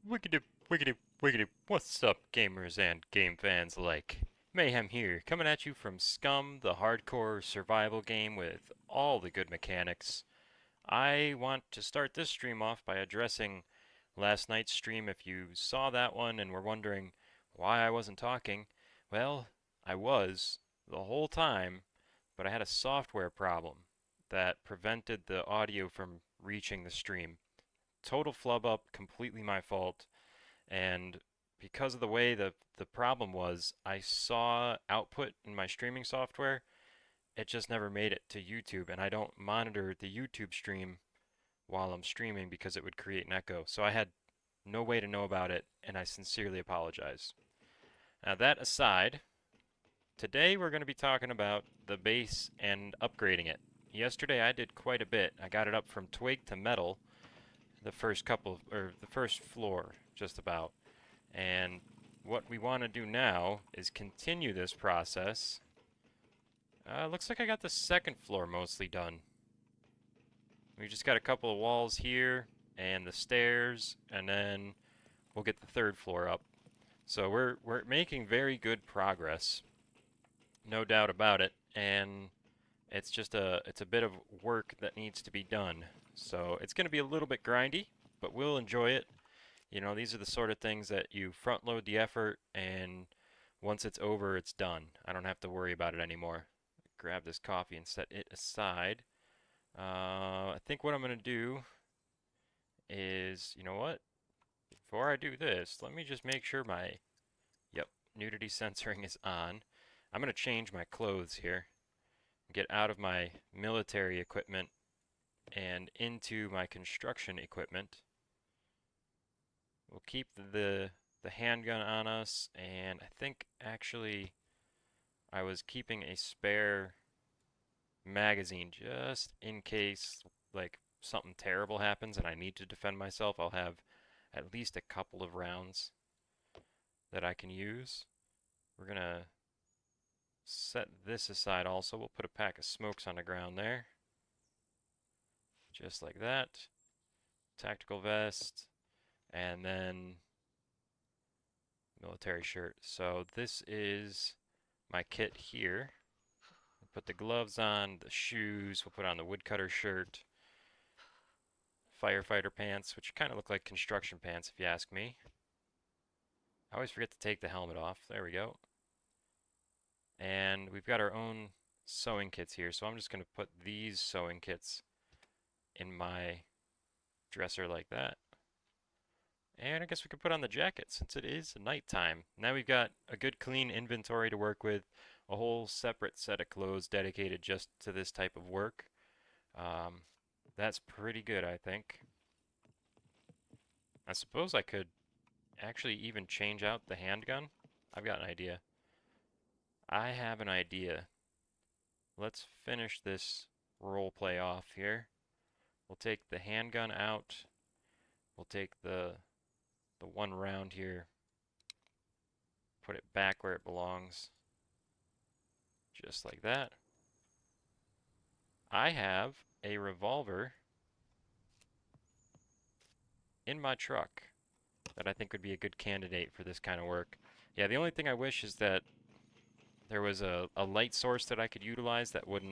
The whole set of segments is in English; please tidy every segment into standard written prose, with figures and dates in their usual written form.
Wiggity, wiggity, wiggity. What's up, gamers and game fans alike? Mayhem here, coming at you from Scum, the hardcore survival game with all the good mechanics. I want to start this stream off by addressing last night's stream. If you saw that one and were wondering why I wasn't talking, well, I was the whole time, but I had a software problem that prevented the audio from reaching the stream. Total flub up, completely my fault. And because of the way the problem was, I saw output in my streaming software. It just never made it to YouTube, and I don't monitor the YouTube stream while I'm streaming because it would create an echo. So I had no way to know about it, and I sincerely apologize. Now, that aside, today we're going to be talking about the base and upgrading it. Yesterday I did quite a bit. I got it up from twig to metal, the first floor, just about. And what we want to do now is continue this process. Looks like I got the second floor mostly done. We just got a couple of walls here and the stairs, and then we'll get the third floor up. So we're making very good progress, no doubt about it. And it's a bit of work that needs to be done. So it's going to be a little bit grindy, but we'll enjoy it. You know, these are the sort of things that you front load the effort, and once it's over, it's done. I don't have to worry about it anymore. Grab this coffee and set it aside. I think what I'm going to do is, you know what? Before I do this, let me just make sure yep, nudity censoring is on. I'm going to change my clothes here. Get out of my military equipment and into my construction equipment. We'll keep the handgun on us, and I think actually I was keeping a spare magazine just in case like something terrible happens and I need to defend myself. I'll have at least a couple of rounds that I can use. We're gonna set this aside also. We'll put a pack of smokes on the ground there. Just like that. Tactical vest, and then military shirt. So this is my kit here. We'll put the gloves on, the shoes, we'll put on the woodcutter shirt, firefighter pants, which kind of look like construction pants if you ask me. I always forget to take the helmet off. There we go. And we've got our own sewing kits here, so I'm just going to put these sewing kits in my dresser like that. And I guess we could put on the jacket since it is nighttime. Now we've got a good clean inventory to work with, a whole separate set of clothes dedicated just to this type of work. Um, that's pretty good, I think. I suppose I could actually even change out the handgun. I've got an idea. I have an idea. Let's finish this role play off here. We'll take the handgun out. We'll take the one round here, put it back where it belongs, just like that. I have a revolver in my truck that I think would be a good candidate for this kind of work. Yeah, the only thing I wish is that there was a light source that I could utilize that would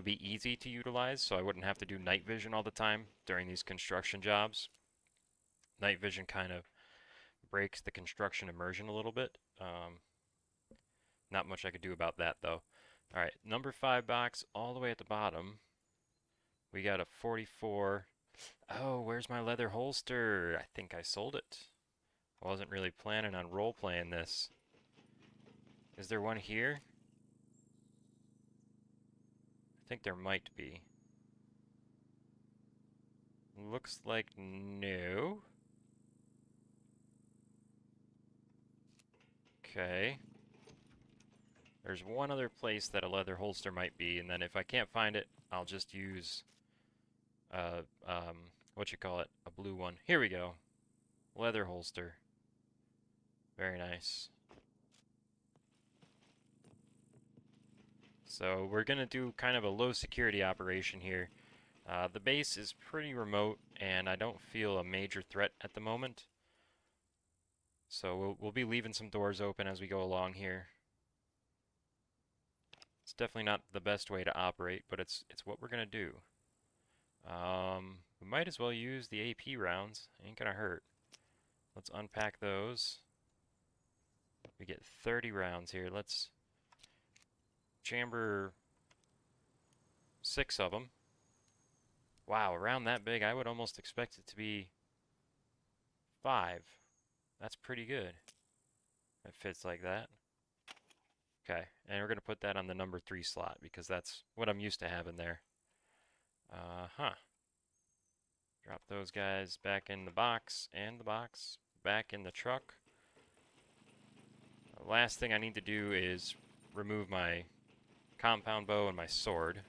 be easy to utilize, so I wouldn't have to do night vision all the time during these construction jobs. Night vision kind of breaks the construction immersion a little bit. Not much I could do about that though. All right, number 5 box all the way at the bottom. We got a 44. Oh, where's my leather holster? I think I sold it. I wasn't really planning on role playing this. Is there one here? I think there might be. Looks like no. Okay. There's one other place that a leather holster might be, and then if I can't find it, I'll just use uh what you call it, a blue one. Here we go. Leather holster. Very nice. So we're gonna do kind of a low security operation here. The base is pretty remote, and I don't feel a major threat at the moment. So we'll be leaving some doors open as we go along here. It's definitely not the best way to operate, but it's what we're gonna do. We might as well use the AP rounds. Ain't gonna hurt. Let's unpack those. We get 30 rounds here. Let's chamber 6 of them. Wow, a round that big, I would almost expect it to be 5. That's pretty good. It fits like that. Okay, and we're going to put that on the number 3 slot because that's what I'm used to having there. Drop those guys back in the box, and the box back in the truck. The last thing I need to do is remove my compound bow and my sword.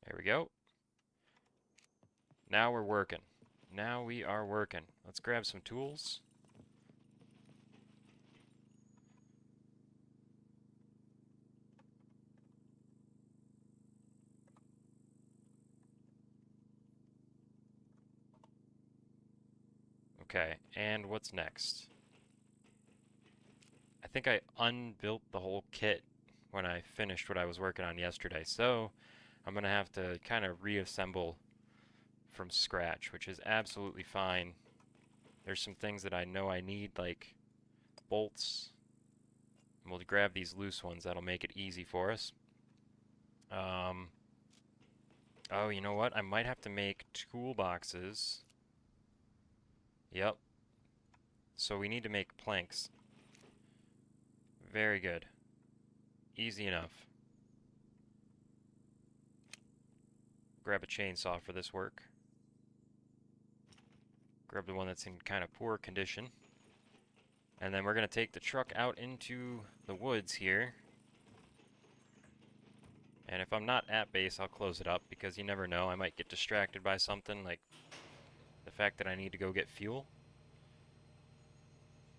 There we go. Now we're working. Now we are working. Let's grab some tools. Okay, and what's next? I think I unbuilt the whole kit when I finished what I was working on yesterday, so I'm going to have to kind of reassemble from scratch, which is absolutely fine. There's some things that I know I need, like bolts. And we'll grab these loose ones. That'll make it easy for us. Oh, you know what? I might have to make toolboxes. Yep. So we need to make planks. Very good. Easy enough. Grab a chainsaw for this work. Grab the one that's in kind of poor condition. And then we're going to take the truck out into the woods here. And if I'm not at base, I'll close it up because you never know. I might get distracted by something like the fact that I need to go get fuel.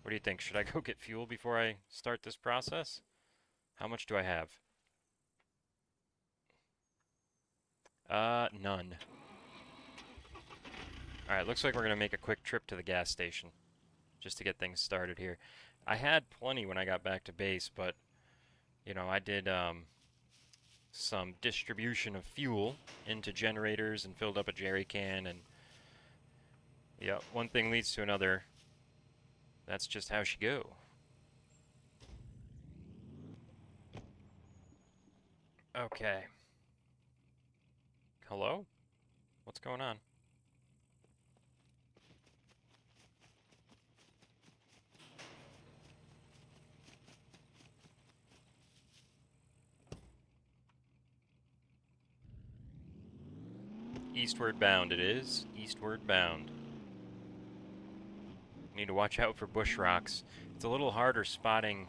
What do you think? Should I go get fuel before I start this process? How much do I have? None. Alright, looks like we're going to make a quick trip to the gas station just to get things started here. I had plenty when I got back to base, but, you know, I did some distribution of fuel into generators and filled up a jerry can, and yeah, one thing leads to another. That's just how she go. Okay. Hello? What's going on? Eastward bound it is. Eastward bound. Need to watch out for bush rocks. It's a little harder spotting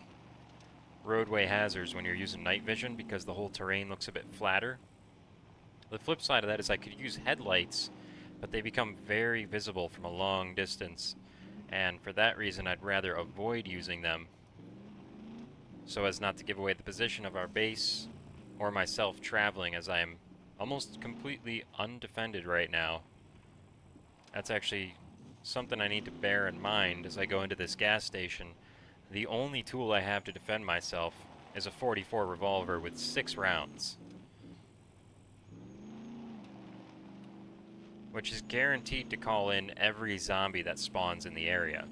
roadway hazards when you're using night vision because the whole terrain looks a bit flatter. The flip side of that is I could use headlights, but they become very visible from a long distance, and for that reason I'd rather avoid using them so as not to give away the position of our base or myself traveling, as I am almost completely undefended right now. That's actually something I need to bear in mind as I go into this gas station. The only tool I have to defend myself is a .44 revolver with 6 rounds, which is guaranteed to call in every zombie that spawns in the area.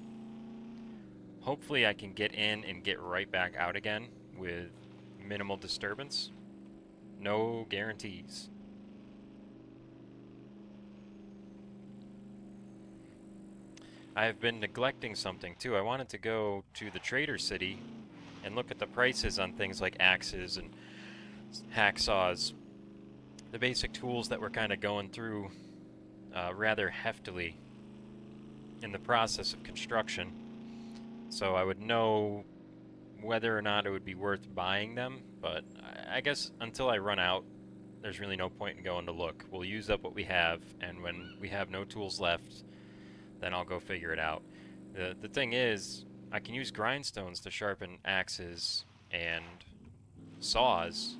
Hopefully I can get in and get right back out again with minimal disturbance. No guarantees. I have been neglecting something too. I wanted to go to the Trader City and look at the prices on things like axes and hacksaws. The basic tools that we're kind of going through rather heftily in the process of construction. So I would know whether or not it would be worth buying them, but I guess until I run out, there's really no point in going to look. We'll use up what we have, and when we have no tools left, then I'll go figure it out. The thing is, I can use grindstones to sharpen axes and saws.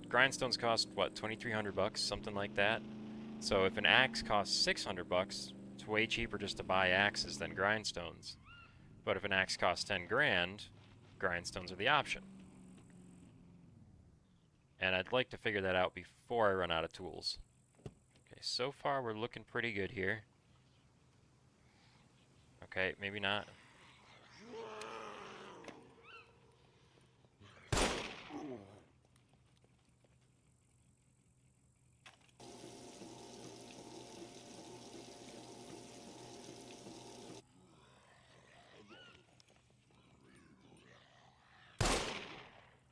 Grindstones cost, what, 2,300 bucks, something like that? So if an axe costs 600 bucks, it's way cheaper just to buy axes than grindstones. But if an axe costs 10 grand, grindstones are the option. And I'd like to figure that out before I run out of tools. Okay, so far we're looking pretty good here. Okay, maybe not.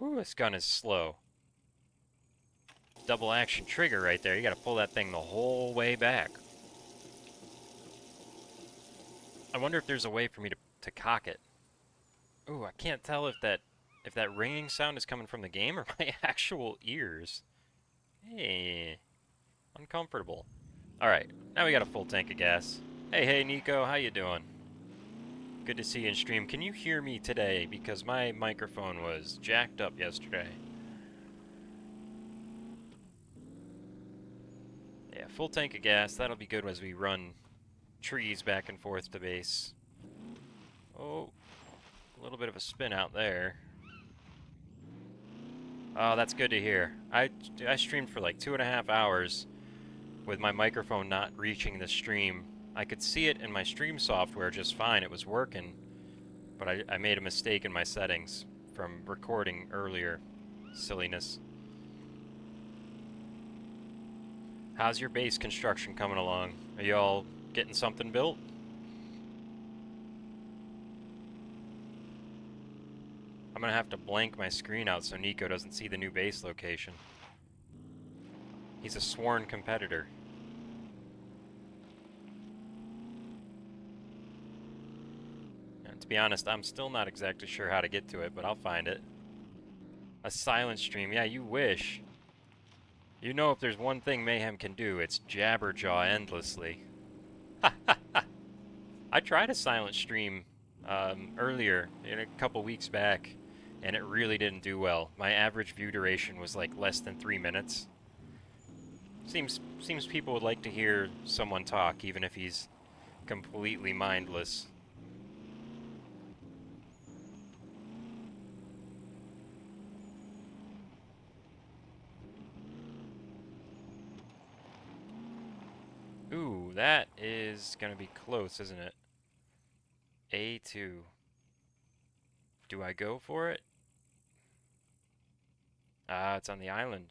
Ooh, this gun is slow. Double action trigger right there. You gotta pull that thing the whole way back. I wonder if there's a way for me to cock it. Ooh, I can't tell if that ringing sound is coming from the game or my actual ears. Hey, uncomfortable. Alright, now we got a full tank of gas. Hey, Nico, how you doing? Good to see you in stream. Can you hear me today? Because my microphone was jacked up yesterday. Yeah, full tank of gas. That'll be good as we run trees back and forth to base. Oh, a little bit of a spin out there. Oh, that's good to hear. I streamed for like 2.5 hours with my microphone not reaching the stream. I could see it in my stream software just fine. It was working, but I made a mistake in my settings from recording earlier. Silliness. How's your base construction coming along? Are you all getting something built? I'm gonna have to blank my screen out so Nico doesn't see the new base location. He's a sworn competitor. And to be honest, I'm still not exactly sure how to get to it, but I'll find it. A silent stream, yeah, you wish. You know, if there's one thing Mayhem can do, it's jabberjaw endlessly. I tried a silent stream earlier, a couple weeks back, and it really didn't do well. My average view duration was like less than 3 minutes. Seems people would like to hear someone talk, even if he's completely mindless. Ooh, that is gonna be close, isn't it? A2. Do I go for it? Ah, it's on the island.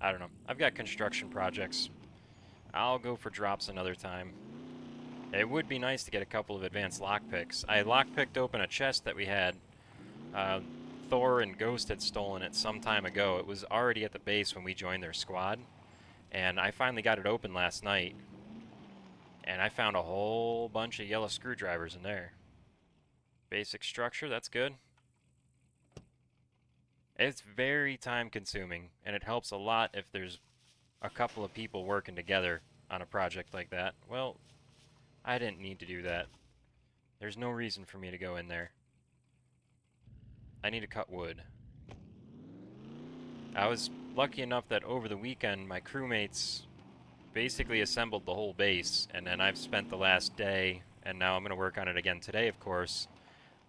I don't know. I've got construction projects. I'll go for drops another time. It would be nice to get a couple of advanced lockpicks. I lockpicked open a chest that we had. Thor and Ghost had stolen it some time ago. It was already at the base when we joined their squad. And I finally got it open last night. And I found a whole bunch of yellow screwdrivers in there. Basic structure, that's good. It's very time consuming, and it helps a lot if there's a couple of people working together on a project like that. Well, I didn't need to do that. There's no reason for me to go in there. I need to cut wood. I was lucky enough that over the weekend my crewmates basically assembled the whole base, and then I've spent the last day, and now I'm going to work on it again today, of course,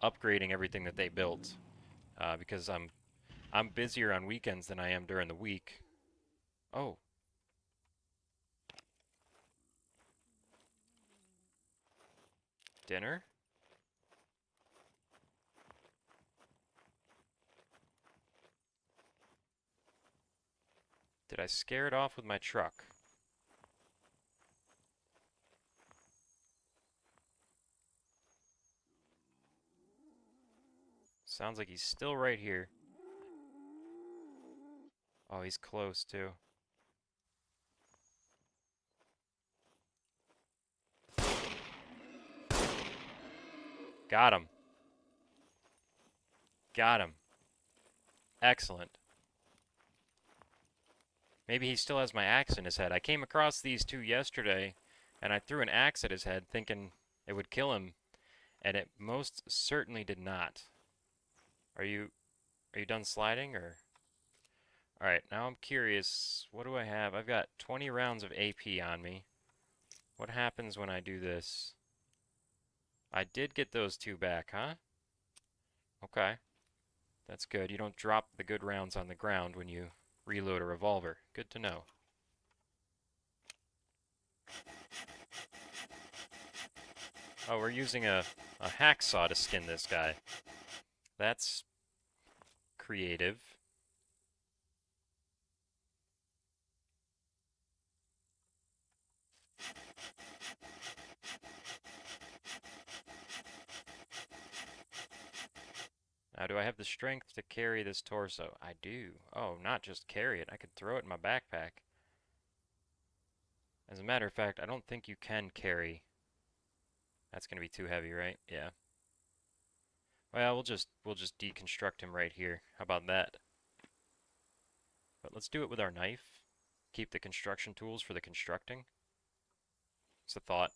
upgrading everything that they built, because I'm busier on weekends than I am during the week. Oh. Dinner? Did I scare it off with my truck? Sounds like he's still right here. Oh, he's close too. Got him. Got him. Excellent. Maybe he still has my axe in his head. I came across these two yesterday, And I threw an axe at his head thinking it would kill him, and it most certainly did not. Are you done sliding or? All right, now I'm curious. What do I have? I've got 20 rounds of AP on me. What happens when I do this? I did get those 2 back, huh? Okay. That's good. You don't drop the good rounds on the ground when you reload a revolver. Good to know. Oh, we're using a hacksaw to skin this guy. That's creative. Now, do I have the strength to carry this torso? I do. Oh, not just carry it. I could throw it in my backpack. As a matter of fact, I don't think you can carry. That's going to be too heavy, right? Yeah. Well, we'll just deconstruct him right here. How about that? But let's do it with our knife. Keep the construction tools for the constructing. It's a thought.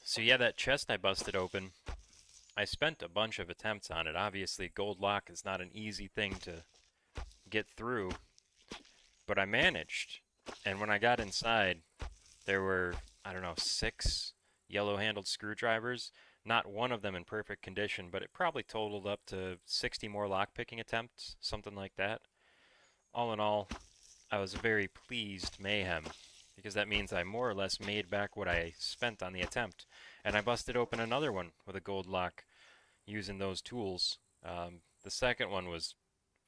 So yeah, that chest I busted open, I spent a bunch of attempts on it. Obviously, gold lock is not an easy thing to get through, but I managed. And when I got inside, there were, I don't know, 6 yellow-handled screwdrivers. Not one of them in perfect condition, but it probably totaled up to 60 more lockpicking attempts, something like that. All in all, I was very pleased mayhem, because that means I more or less made back what I spent on the attempt. And I busted open another one with a gold lock using those tools. The second one was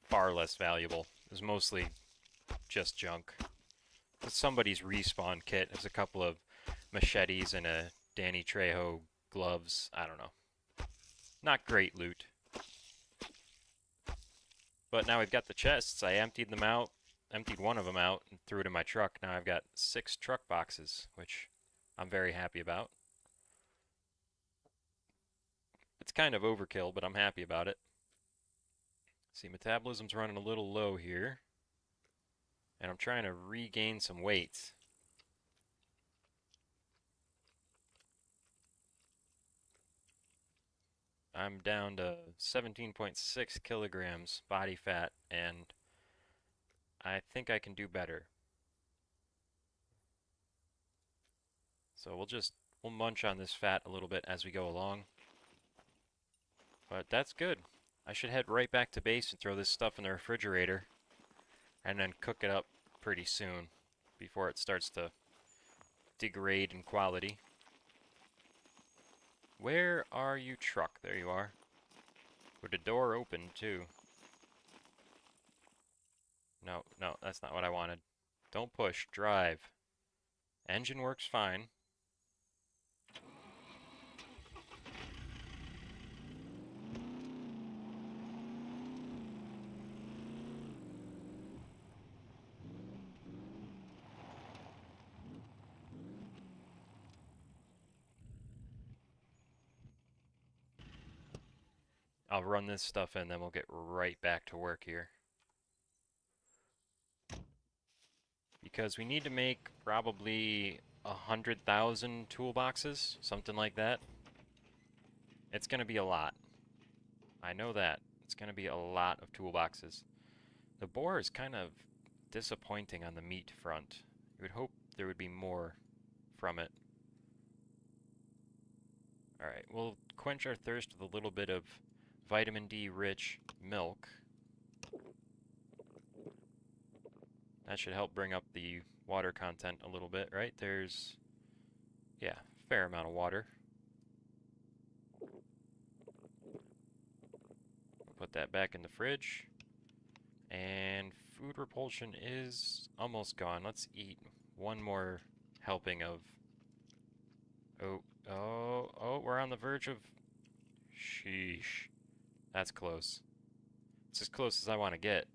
far less valuable. It was mostly just junk. It's somebody's respawn kit. There's a couple of machetes and a Danny Trejo gloves. I don't know. Not great loot. But now we've got the chests. I emptied them out, emptied one of them out, and threw it in my truck. Now I've got 6 truck boxes, which I'm very happy about. It's kind of overkill, but I'm happy about it. See, metabolism's running a little low here. And I'm trying to regain some weight. I'm down to 17.6 kilograms body fat, and I think I can do better. So we'll munch on this fat a little bit as we go along. But that's good. I should head right back to base and throw this stuff in the refrigerator and then cook it up pretty soon before it starts to degrade in quality. Where are you, truck? There you are. With the door open, too. No, no, that's not what I wanted. Don't push, drive. Engine works fine. I'll run this stuff in, then we'll get right back to work here. Because we need to make probably 100,000 toolboxes, something like that. It's going to be a lot. I know that. It's going to be a lot of toolboxes. The boar is kind of disappointing on the meat front. You would hope there would be more from it. Alright, we'll quench our thirst with a little bit of vitamin D rich milk. That should help bring up the water content a little bit, right? There's, yeah, a fair amount of water. We'll put that back in the fridge. And food repulsion is almost gone. Let's eat one more helping of... Oh, we're on the verge of... Sheesh. That's close. It's as close as I want to get.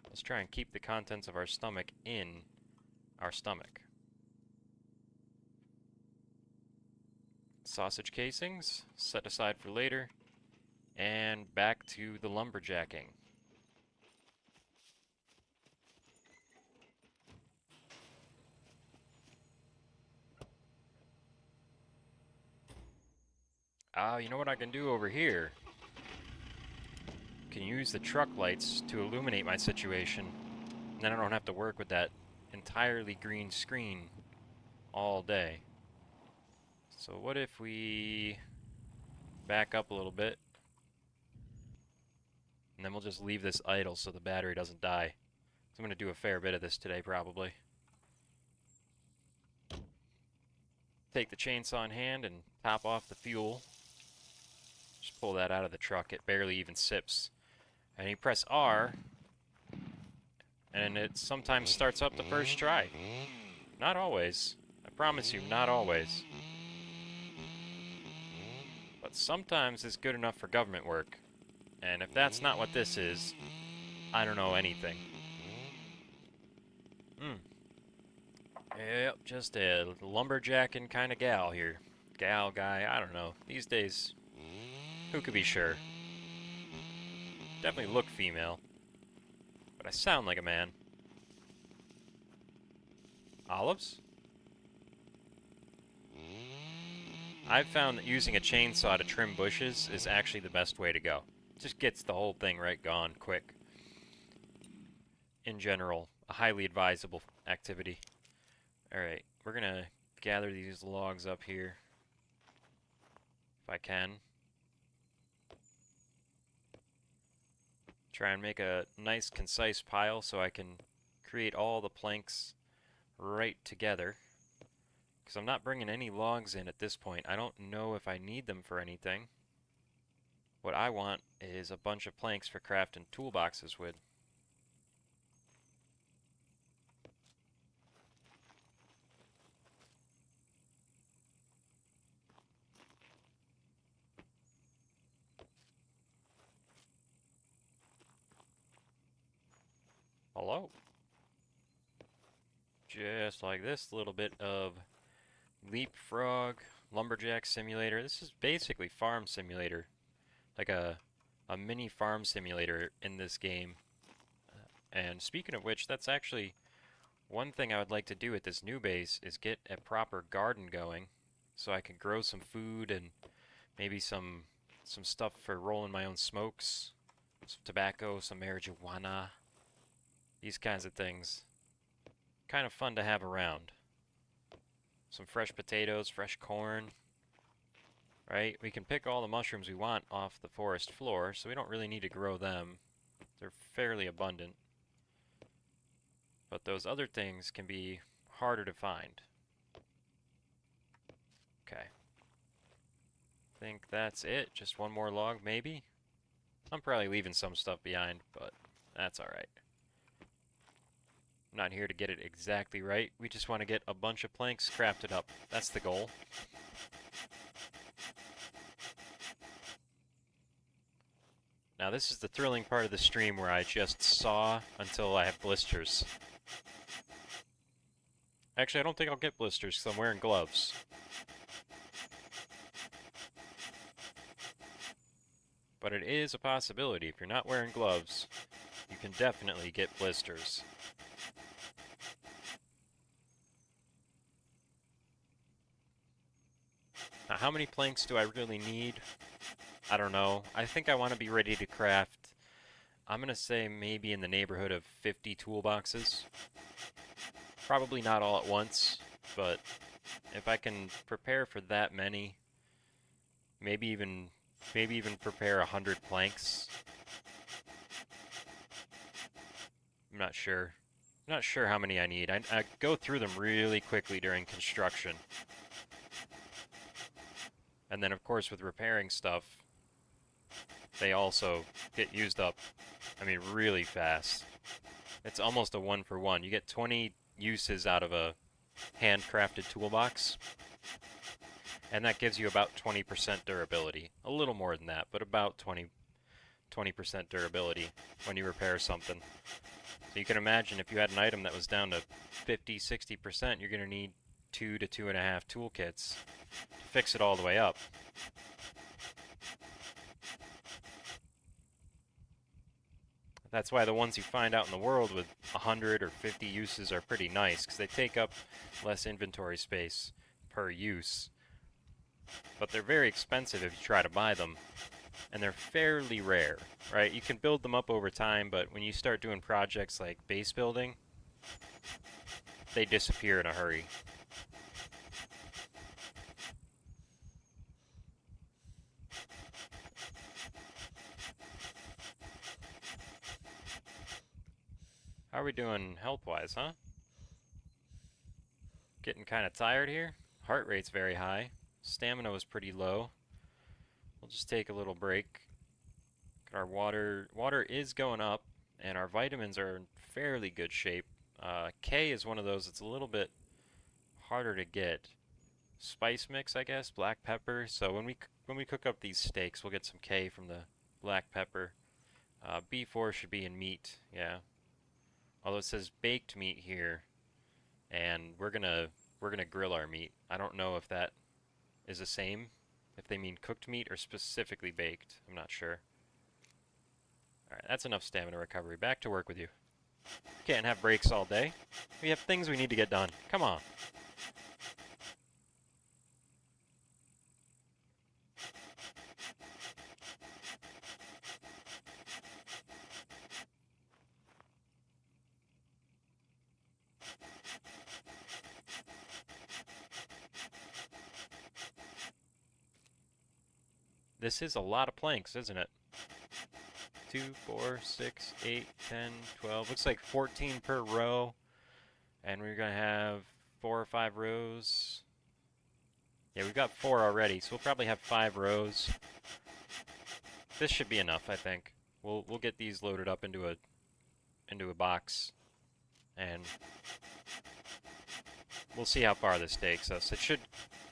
Let's try and keep the contents of our stomach in our stomach. Sausage casings, set aside for later. And back to the lumberjacking. You know what I can do over here? Can use the truck lights to illuminate my situation. And then I don't have to work with that entirely green screen all day. So what if we back up a little bit, and then we'll just leave this idle so the battery doesn't die. So I'm going to do a fair bit of this today, probably. Take the chainsaw in hand and top off the fuel. Just pull that out of the truck. It barely even sips. And you press R, and it sometimes starts up the first try. Not always. I promise you, not always. But sometimes it's good enough for government work. And if that's not what this is, I don't know anything. Yep, just a lumberjacking kind of gal here. Gal, guy, I don't know. These days, who could be sure? Definitely look female. But I sound like a man. Olives? I've found that using a chainsaw to trim bushes is actually the best way to go. Just gets the whole thing right gone quick. In general, a highly advisable activity. Alright, we're gonna gather these logs up here. If I can. Try and make a nice, concise pile so I can create all the planks right together. Because I'm not bringing any logs in at this point. I don't know if I need them for anything. What I want is a bunch of planks for crafting toolboxes with. Hello? Just like this, little bit of Leapfrog, Lumberjack Simulator. This is basically Farm Simulator. Like a mini farm simulator in this game. And speaking of which, that's actually one thing I would like to do at this new base is get a proper garden going so I can grow some food and maybe some stuff for rolling my own smokes, some tobacco, some marijuana, these kinds of things. Kind of fun to have around. Some fresh potatoes, fresh corn, right? We can pick all the mushrooms we want off the forest floor, so we don't really need to grow them. They're fairly abundant. But those other things can be harder to find. Okay. Think that's it. Just one more log, maybe? I'm probably leaving some stuff behind, but that's alright. I'm not here to get it exactly right. We just want to get a bunch of planks crafted up. That's the goal. Now this is the thrilling part of the stream where I just saw until I have blisters. Actually, I don't think I'll get blisters because I'm wearing gloves. But it is a possibility. If you're not wearing gloves, you can definitely get blisters. Now, how many planks do I really need? I don't know. I think I want to be ready to craft, I'm going to say maybe in the neighborhood of 50 toolboxes. Probably not all at once, but if I can prepare for that many, maybe even prepare 100 planks. I'm not sure. I'm not sure how many I need. I go through them really quickly during construction. And then of course with repairing stuff, they also get used up, I mean, really fast. It's almost a 1-for-1. You get 20 uses out of a handcrafted toolbox, and that gives you about 20% durability. A little more than that, but about 20% durability when you repair something. So you can imagine if you had an item that was down to 50, 60%, you're going to need 2 to 2.5 toolkits to fix it all the way up. That's why the ones you find out in the world with 100 or 50 uses are pretty nice, because they take up less inventory space per use. but they're very expensive if you try to buy them, and they're fairly rare, right? You can build them up over time, but when you start doing projects like base building, they disappear in a hurry. How are we doing health-wise, huh? Getting kind of tired here. Heart rate's very high. Stamina was pretty low. We'll just take a little break. Our water is going up, and our vitamins are in fairly good shape. K is one of those that's a little bit harder to get. Spice mix, I guess, black pepper. So when we cook up these steaks, we'll get some K from the black pepper. B4 should be in meat, yeah. Although it says baked meat here, and we're gonna grill our meat. I don't know if that is the same, if they mean cooked meat or specifically baked. I'm not sure. Alright, that's enough stamina recovery. Back to work with you. Can't have breaks all day. We have things we need to get done. Come on. This is a lot of planks, isn't it? 2, 4, 6, 8, 10, 12. Looks like 14 per row. And we're going to have 4 or 5 rows. Yeah, we've got 4 already, so we'll probably have 5 rows. This should be enough, I think. We'll get these loaded up into a box, and we'll see how far this takes us. It should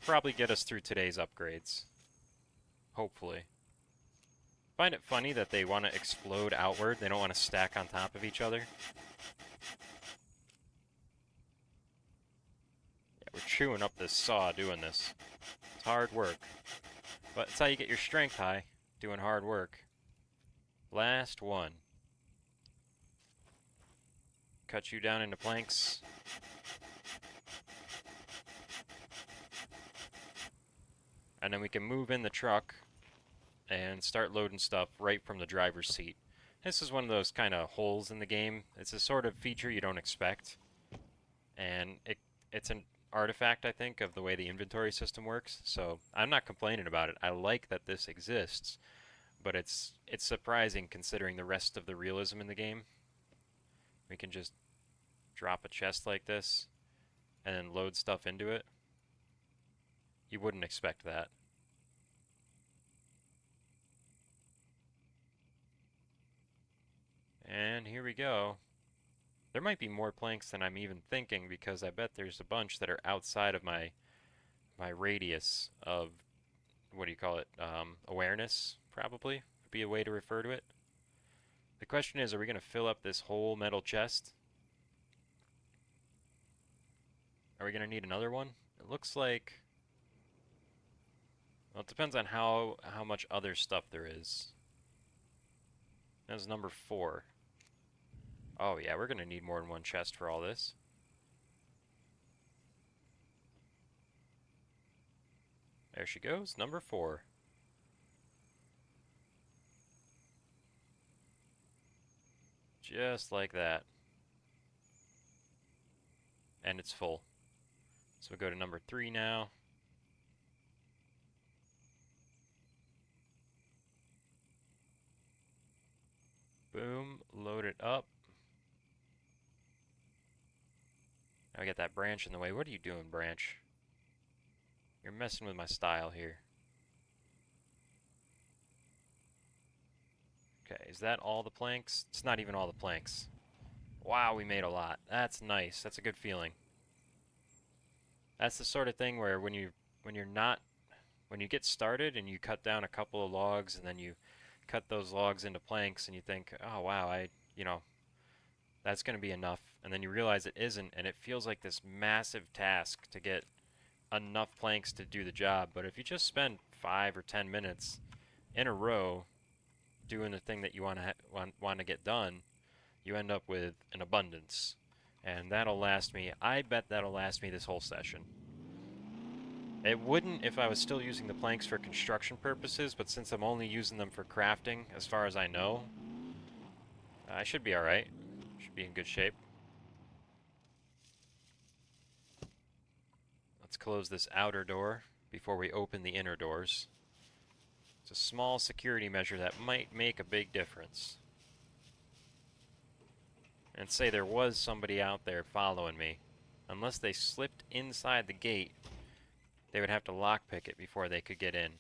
probably get us through today's upgrades. Hopefully. Find it funny that they want to explode outward. They don't want to stack on top of each other. Yeah, we're chewing up this saw doing this. It's hard work. But it's how you get your strength high, doing hard work. Last one. Cut you down into planks. And then we can move in the truck and start loading stuff right from the driver's seat. This is one of those kind of holes in the game. It's a sort of feature you don't expect. And it's an artifact, I think, of the way the inventory system works. So I'm not complaining about it. I like that this exists. But it's surprising considering the rest of the realism in the game. We can just drop a chest like this and then load stuff into it. You wouldn't expect that. And here we go. There might be more planks than I'm even thinking, because I bet there's a bunch that are outside of my radius of, what do you call it, awareness, probably, would be a way to refer to it. The question is, are we going to fill up this whole metal chest? Are we going to need another one? It looks like, well, it depends on how much other stuff there is. That's number 4. Oh yeah, we're going to need more than one chest for all this. There she goes, number 4. Just like that. And it's full. So we go to number 3 now. Boom, load it up. Now I got that branch in the way. What are you doing, branch? You're messing with my style here. Okay, is that all the planks? It's not even all the planks. Wow, we made a lot. That's nice. That's a good feeling. That's the sort of thing where when you get started and you cut down a couple of logs and then you cut those logs into planks and you think, oh wow, that's going to be enough, and then you realize it isn't, and it feels like this massive task to get enough planks to do the job. But if you just spend 5 or 10 minutes in a row doing the thing that you want to get done, you end up with an abundance, and that'll last me. I bet that'll last me this whole session. It wouldn't if I was still using the planks for construction purposes, but since I'm only using them for crafting, as far as I know, I should be alright. Should be in good shape. Let's close this outer door before we open the inner doors. It's a small security measure that might make a big difference. And say there was somebody out there following me. Unless they slipped inside the gate, they would have to lockpick it before they could get in.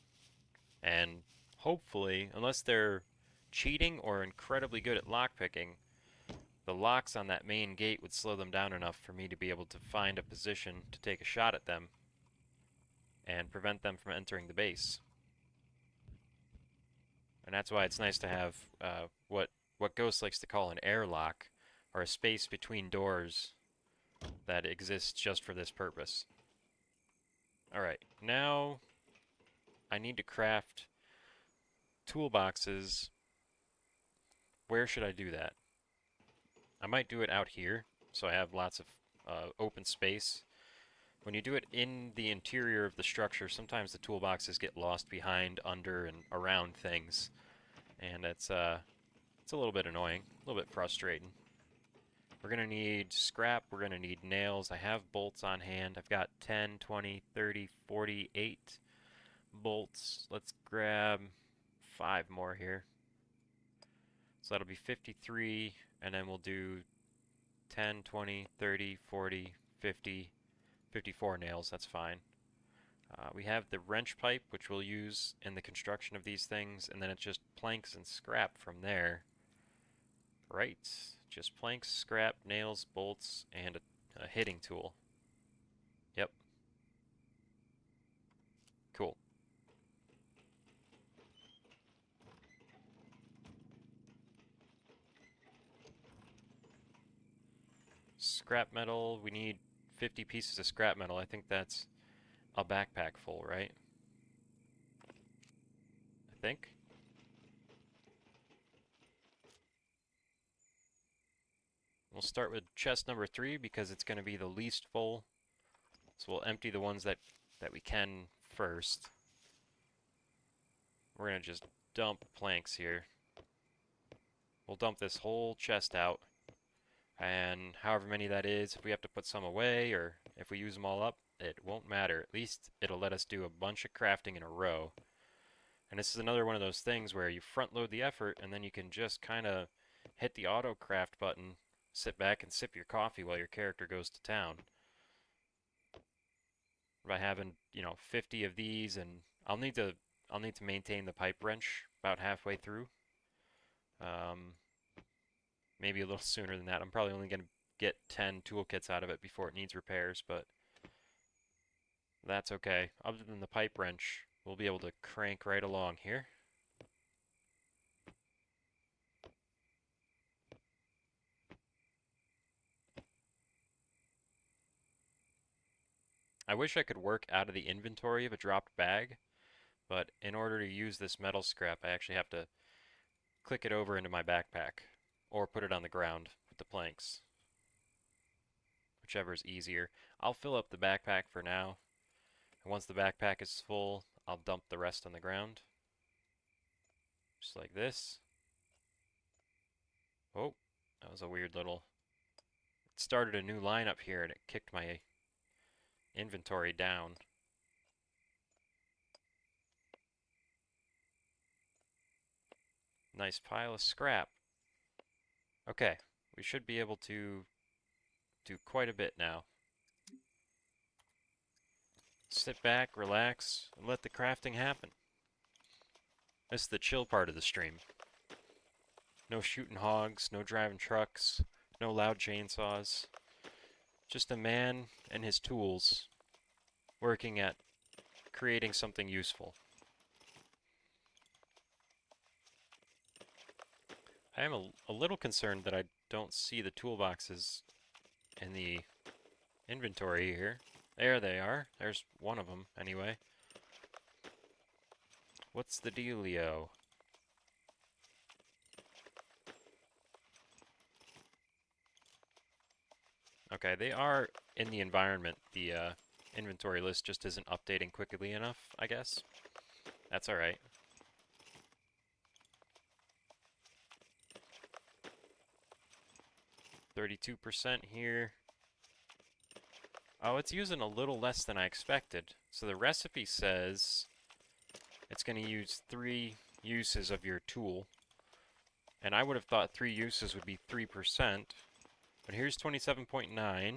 And hopefully, unless they're cheating or incredibly good at lockpicking, the locks on that main gate would slow them down enough for me to be able to find a position to take a shot at them and prevent them from entering the base. And that's why it's nice to have what Ghost likes to call an airlock, or a space between doors that exists just for this purpose. Alright, now I need to craft toolboxes. Where should I do that? I might do it out here, so I have lots of open space. When you do it in the interior of the structure, sometimes the toolboxes get lost behind, under, and around things. And it's a little bit annoying, a little bit frustrating. We're going to need scrap, we're going to need nails. I have bolts on hand. I've got 10, 20, 30, 48 bolts. Let's grab 5 more here. So that'll be 53, and then we'll do 10, 20, 30, 40, 50, 54 nails. That's fine. We have the wrench pipe, which we'll use in the construction of these things, and then it's just planks and scrap from there. Right. Just planks, scrap, nails, bolts, and a hitting tool. Yep. Cool. Scrap metal, we need 50 pieces of scrap metal. I think that's a backpack full, right? I think. We'll start with chest number 3 because it's going to be the least full. So we'll empty the ones that we can first. We're going to just dump planks here. We'll dump this whole chest out. And however many that is, if we have to put some away or if we use them all up, it won't matter. At least it'll let us do a bunch of crafting in a row. And this is another one of those things where you front load the effort and then you can just kind of hit the auto craft button, sit back and sip your coffee while your character goes to town. By having, 50 of these, and I'll need to maintain the pipe wrench about halfway through. Maybe a little sooner than that. I'm probably only going to get 10 toolkits out of it before it needs repairs, but that's okay. Other than the pipe wrench, we'll be able to crank right along here. I wish I could work out of the inventory of a dropped bag, but in order to use this metal scrap, I actually have to click it over into my backpack, or put it on the ground with the planks. Whichever is easier. I'll fill up the backpack for now, and once the backpack is full, I'll dump the rest on the ground. Just like this. Oh, that was a weird little... It started a new line up here and it kicked my inventory down. Nice pile of scrap. Okay, we should be able to do quite a bit now. Sit back, relax, and let the crafting happen. This is the chill part of the stream. No shooting hogs, no driving trucks, no loud chainsaws. Just a man and his tools working at creating something useful. I am a little concerned that I don't see the toolboxes in the inventory here. There they are. There's one of them, anyway. What's the dealio? Okay, they are in the environment, the inventory list just isn't updating quickly enough, I guess. That's alright. %32 here. Oh, it's using a little less than I expected. So the recipe says it's going to use 3 uses of your tool. And I would have thought 3 uses would be 3%. But here's 27.9.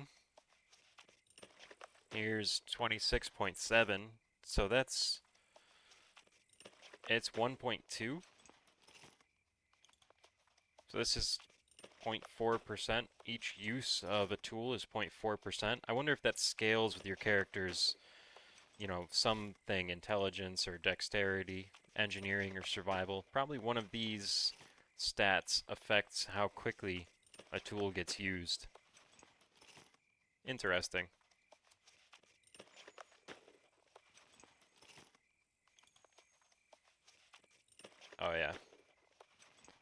Here's 26.7. So it's 1.2. So this is 0.4%. Each use of a tool is 0.4%. I wonder if that scales with your character's, something, intelligence or dexterity, engineering or survival. Probably one of these stats affects how quickly a tool gets used. Interesting. Oh yeah.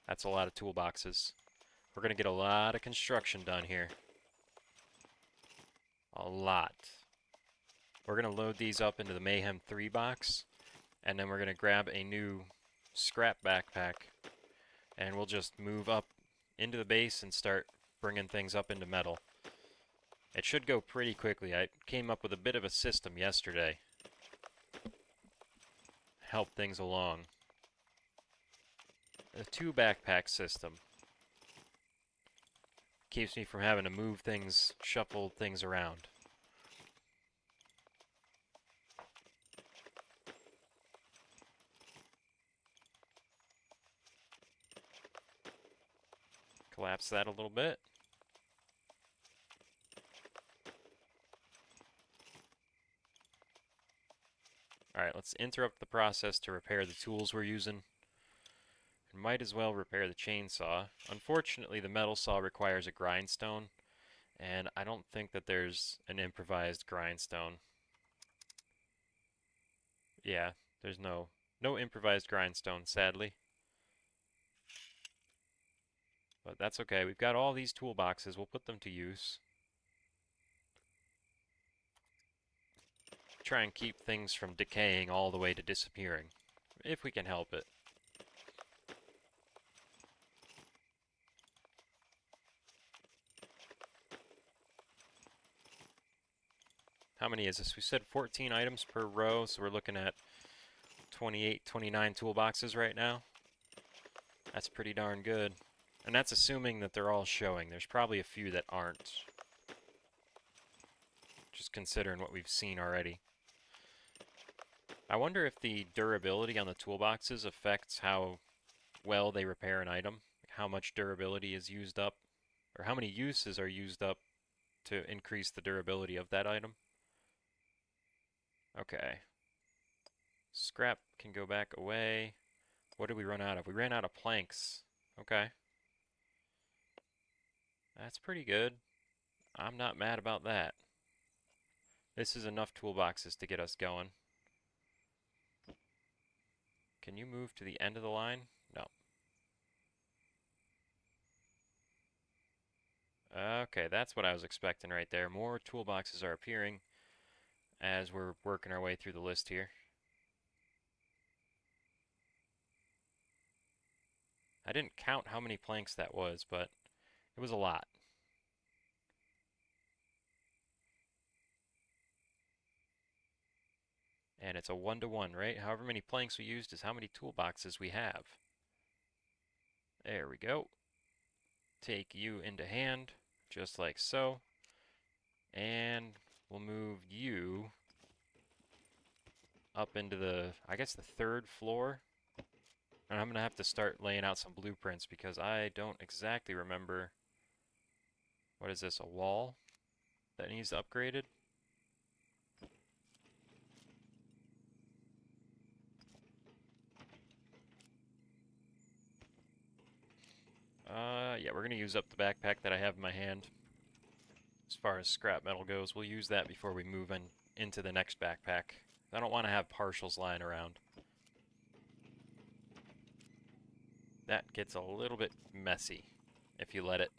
That's a lot of toolboxes. We're going to get a lot of construction done here. A lot. We're going to load these up into the Mayhem 3 box, and then we're going to grab a new scrap backpack, and we'll just move up into the base and start bringing things up into metal. It should go pretty quickly. I came up with a bit of a system yesterday. Help things along. A 2 backpack system. Keeps me from having to move things, shuffle things around. Collapse that a little bit. Alright, let's interrupt the process to repair the tools we're using. Might as well repair the chainsaw. Unfortunately, the metal saw requires a grindstone, and I don't think that there's an improvised grindstone. Yeah, there's no improvised grindstone, sadly. But that's okay. We've got all these toolboxes. We'll put them to use. Try and keep things from decaying all the way to disappearing, if we can help it. How many is this? We said 14 items per row, so we're looking at 28, 29 toolboxes right now. That's pretty darn good. And that's assuming that they're all showing. There's probably a few that aren't. Just considering what we've seen already. I wonder if the durability on the toolboxes affects how well they repair an item. How much durability is used up, or how many uses are used up to increase the durability of that item. Okay. Scrap can go back away. What did we run out of? We ran out of planks. Okay. That's pretty good. I'm not mad about that. This is enough toolboxes to get us going. Can you move to the end of the line? No. Okay, that's what I was expecting right there. More toolboxes are appearing as we're working our way through the list here. I didn't count how many planks that was, but it was a lot. And it's a 1-to-1, right? However many planks we used is how many toolboxes we have. There we go. Take you into hand, just like so. And we'll move you up into the, I guess, the 3rd floor. And I'm going to have to start laying out some blueprints because I don't exactly remember. What is this, a wall that needs upgraded? Yeah, we're going to use up the backpack that I have in my hand. As far as scrap metal goes, we'll use that before we move into the next backpack. I don't want to have partials lying around. That gets a little bit messy if you let it.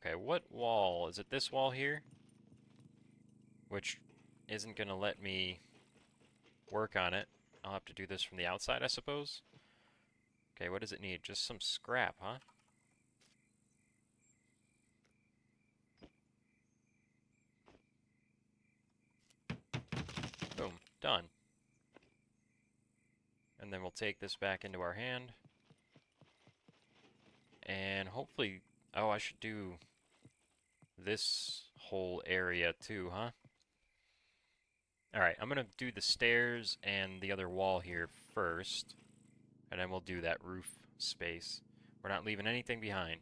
Okay, what wall? Is it this wall here? Which isn't gonna let me work on it. I'll have to do this from the outside, I suppose. Okay, what does it need? Just some scrap, huh? Boom, done. And then we'll take this back into our hand. And hopefully, oh, I should do this whole area too, huh? Alright, I'm gonna do the stairs and the other wall here first. And then we'll do that roof space. We're not leaving anything behind.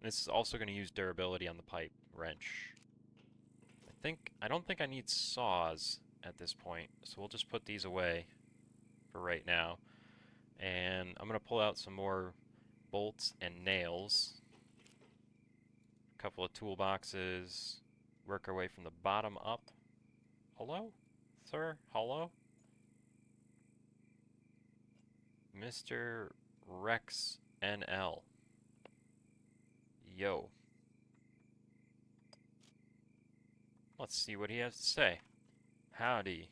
This is also going to use durability on the pipe wrench. I don't think I need saws at this point, so we'll just put these away for right now. And I'm going to pull out some more bolts and nails. A couple of toolboxes. Work our way from the bottom up. Hello? Sir? Hello? Mr. Rex NL. Yo. Let's see what he has to say. Howdy,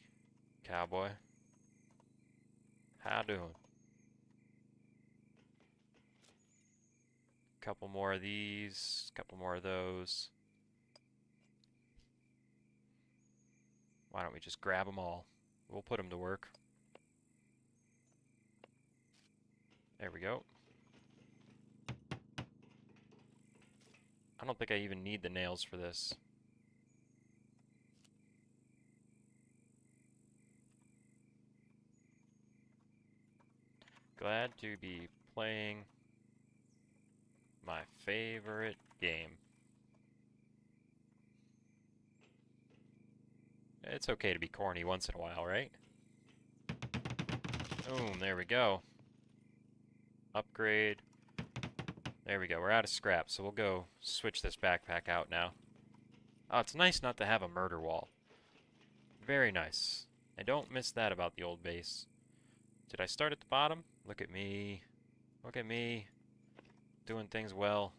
cowboy. How doing? Couple more of these, couple more of those. Why don't we just grab them all? We'll put them to work. There we go. I don't think I even need the nails for this. Glad to be playing my favorite game. It's okay to be corny once in a while, right? Boom, there we go. Upgrade. There we go, we're out of scrap, so we'll go switch this backpack out now. Oh, it's nice not to have a murder wall. Very nice. I don't miss that about the old base. Did I start at the bottom? Look at me. Look at me. Doing things well.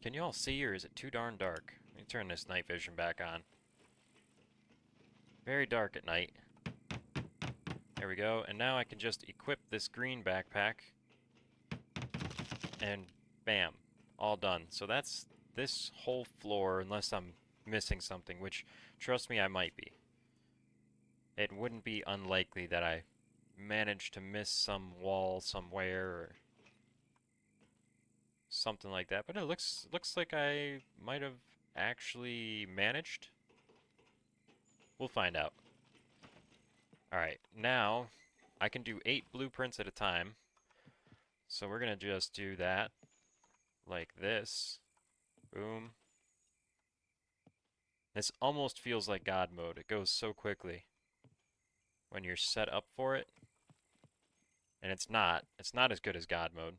Can you all see, or is it too darn dark? Let me turn this night vision back on. Very dark at night. There we go, and now I can just equip this green backpack. And bam, all done. So that's this whole floor, unless I'm missing something, which, trust me, I might be. It wouldn't be unlikely that I managed to miss some wall somewhere, or something like that, but it looks like I might have actually managed. We'll find out. Alright, now I can do 8 blueprints at a time. So we're gonna just do that like this. Boom. This almost feels like God mode. It goes so quickly when you're set up for it. And it's not. It's not as good as God mode.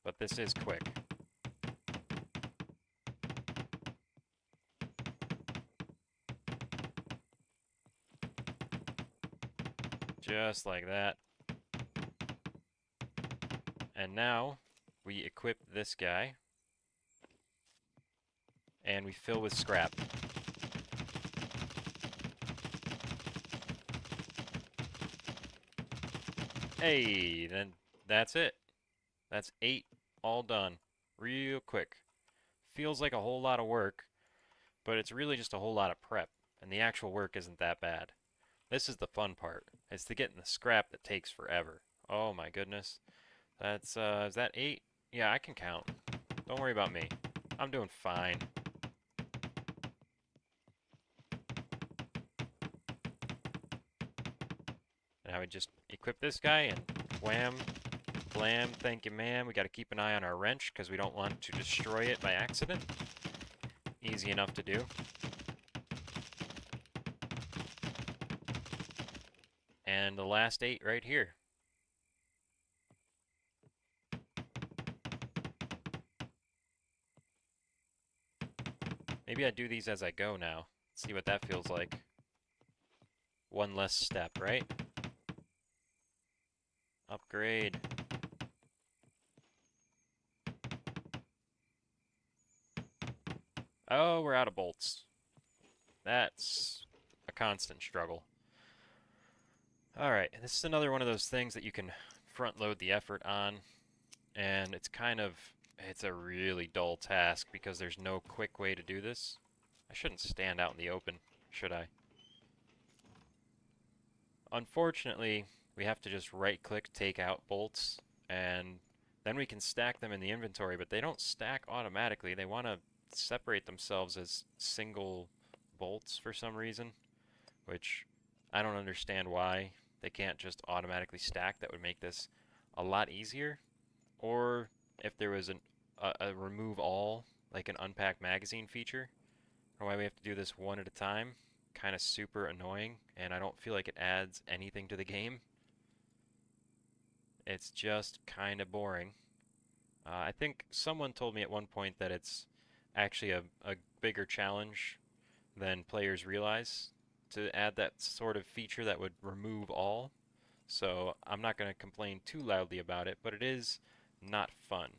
But this is quick. Just like that. And now we equip this guy. And we fill with scrap. Hey, then that's it. That's 8 all done. Real quick. Feels like a whole lot of work, but it's really just a whole lot of prep. And the actual work isn't that bad. This is the fun part. It's the getting the scrap that takes forever. Oh my goodness. That's, is that 8? Yeah, I can count. Don't worry about me. I'm doing fine. Now we just equip this guy and wham, blam, thank you ma'am. We gotta keep an eye on our wrench because we don't want to destroy it by accident. Easy enough to do. And the last 8 right here. Maybe I do these as I go now. See what that feels like. One less step, right? Upgrade. Oh, we're out of bolts. That's a constant struggle. Alright, this is another one of those things that you can front load the effort on, and it's a really dull task because there's no quick way to do this. I shouldn't stand out in the open, should I? Unfortunately, we have to just right-click take out bolts, and then we can stack them in the inventory, but they don't stack automatically. They want to separate themselves as single bolts for some reason, which I don't understand why they can't just automatically stack. That would make this a lot easier. Or if there was a remove all, like an unpack magazine feature, or why we have to do this one at a time. Kind of super annoying, and I don't feel like it adds anything to the game. It's just kind of boring. I think someone told me at one point that it's actually a bigger challenge than players realize to add that sort of feature that would remove all. So I'm not going to complain too loudly about it, but it is not fun.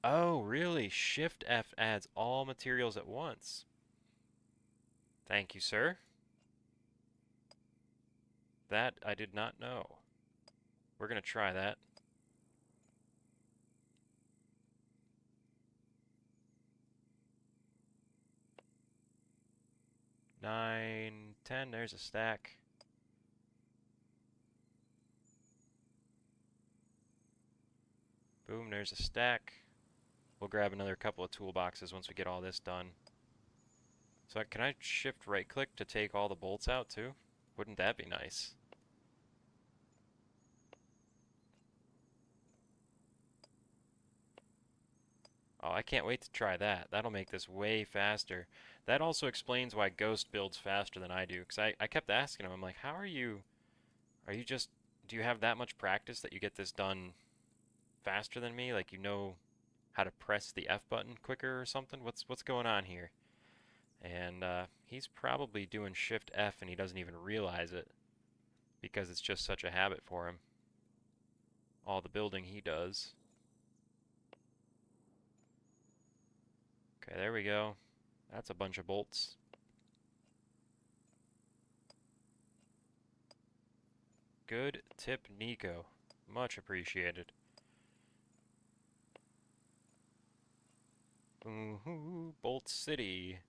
Oh, really? Shift F adds all materials at once. Thank you, sir. That I did not know. We're going to try that. Nine, 10, there's a stack. Boom, there's a stack. We'll grab another couple of toolboxes once we get all this done. So can I shift right click to take all the bolts out too? Wouldn't that be nice? Oh, I can't wait to try that. That'll make this way faster. That also explains why Ghost builds faster than I do, because I kept asking him, I'm like, how are you just, do you have that much practice that you get this done faster than me? Like you know how to press the F button quicker or something? What's going on here? And he's probably doing Shift F and he doesn't even realize it because it's just such a habit for him. All the building he does. Okay, there we go. That's a bunch of bolts. Good tip, Nico. Much appreciated. Ooh, Bolt City.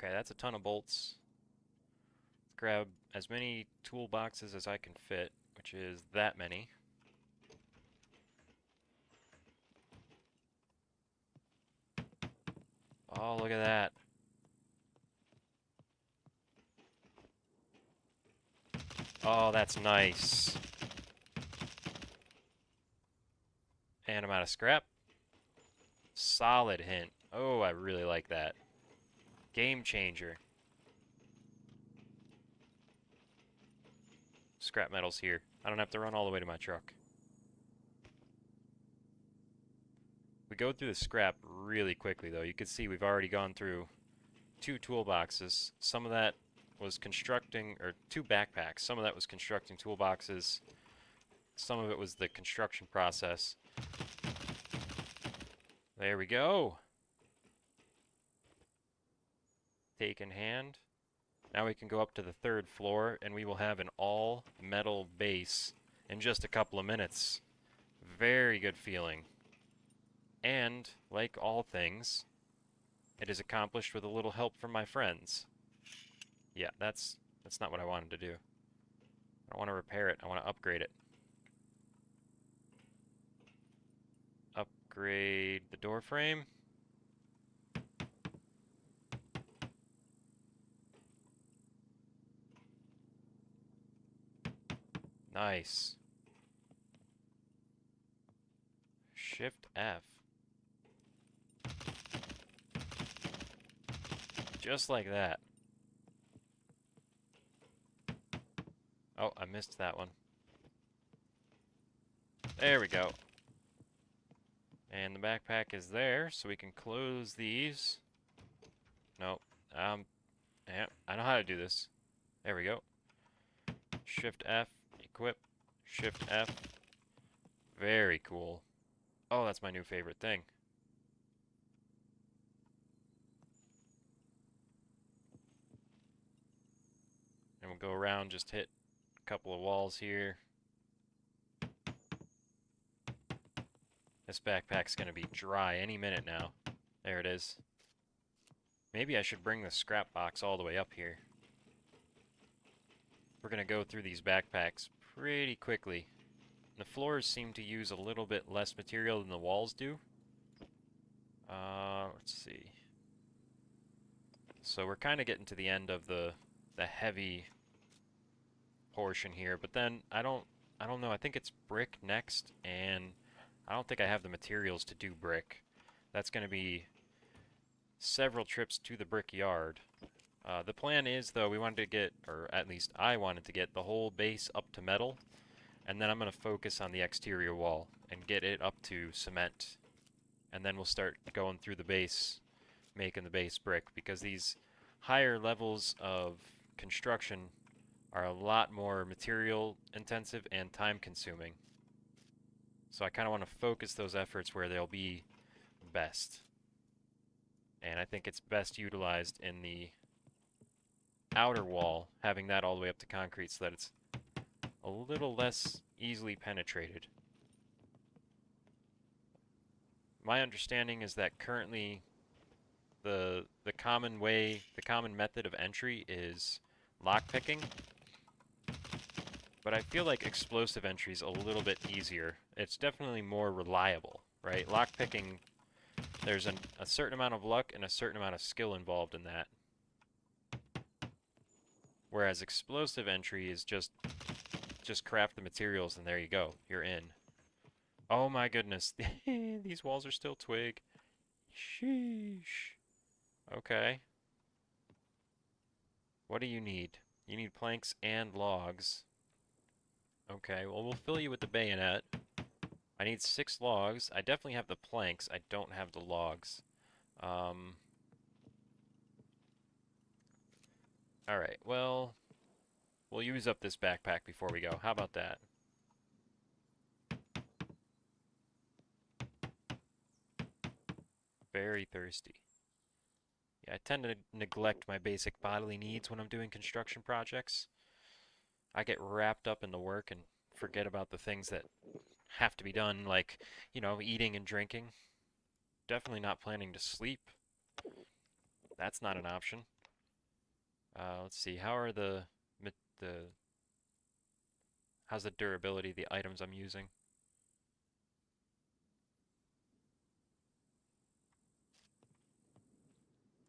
Okay, that's a ton of bolts. Let's grab as many toolboxes as I can fit, which is that many. Oh, look at that. Oh, that's nice. And I'm out of scrap. Solid hint. Oh, I really like that. Game changer. Scrap metal's here. I don't have to run all the way to my truck. We go through the scrap really quickly, though. You can see we've already gone through 2 toolboxes. Some of that was constructing, or 2 backpacks. Some of that was constructing toolboxes. Some of it was the construction process. There we go. Take in hand. Now we can go up to the 3rd floor, and we will have an all-metal base in just a couple of minutes. Very good feeling. And, like all things, it is accomplished with a little help from my friends. Yeah, that's not what I wanted to do. I don't want to repair it, I want to upgrade it. Upgrade the door frame. Nice. Shift F. Just like that. Oh, I missed that one. There we go. And the backpack is there, so we can close these. Nope. Yeah, I know how to do this. There we go. Shift F, equip. Shift F. Very cool. Oh, that's my new favorite thing. And we'll go around, just hit a couple of walls here. This backpack's gonna be dry any minute now. There it is. Maybe I should bring the scrap box all the way up here. We're gonna go through these backpacks pretty quickly. The floors seem to use a little bit less material than the walls do. Let's see. So we're kind of getting to the end of the heavy portion here, but then I don't know. I think it's brick next, and I don't think I have the materials to do brick. That's going to be several trips to the brick yard. The plan is, though, we wanted to get, or at least I wanted to get the whole base up to metal, and then I'm going to focus on the exterior wall and get it up to cement. And then we'll start going through the base, making the base brick, because these higher levels of construction are a lot more material intensive and time consuming. So I kind of want to focus those efforts where they'll be best. And I think it's best utilized in the outer wall, having that all the way up to concrete so that it's a little less easily penetrated. My understanding is that currently the common method of entry is lockpicking, but I feel like explosive entry is a little bit easier. It's definitely more reliable, right? Lockpicking, there's a certain amount of luck and a certain amount of skill involved in that. Whereas explosive entry is just craft the materials and there you go, you're in. Oh my goodness, these walls are still twig. Sheesh. Okay. What do you need? You need planks and logs. Okay, well we'll fill you with the bayonet. I need 6 logs. I definitely have the planks. I don't have the logs. Alright, well, we'll use up this backpack before we go. How about that? Very thirsty. Yeah, I tend to neglect my basic bodily needs when I'm doing construction projects. I get wrapped up in the work and forget about the things that have to be done, like, you know, eating and drinking. Definitely not planning to sleep. That's not an option. Let's see, how's the durability of the items I'm using?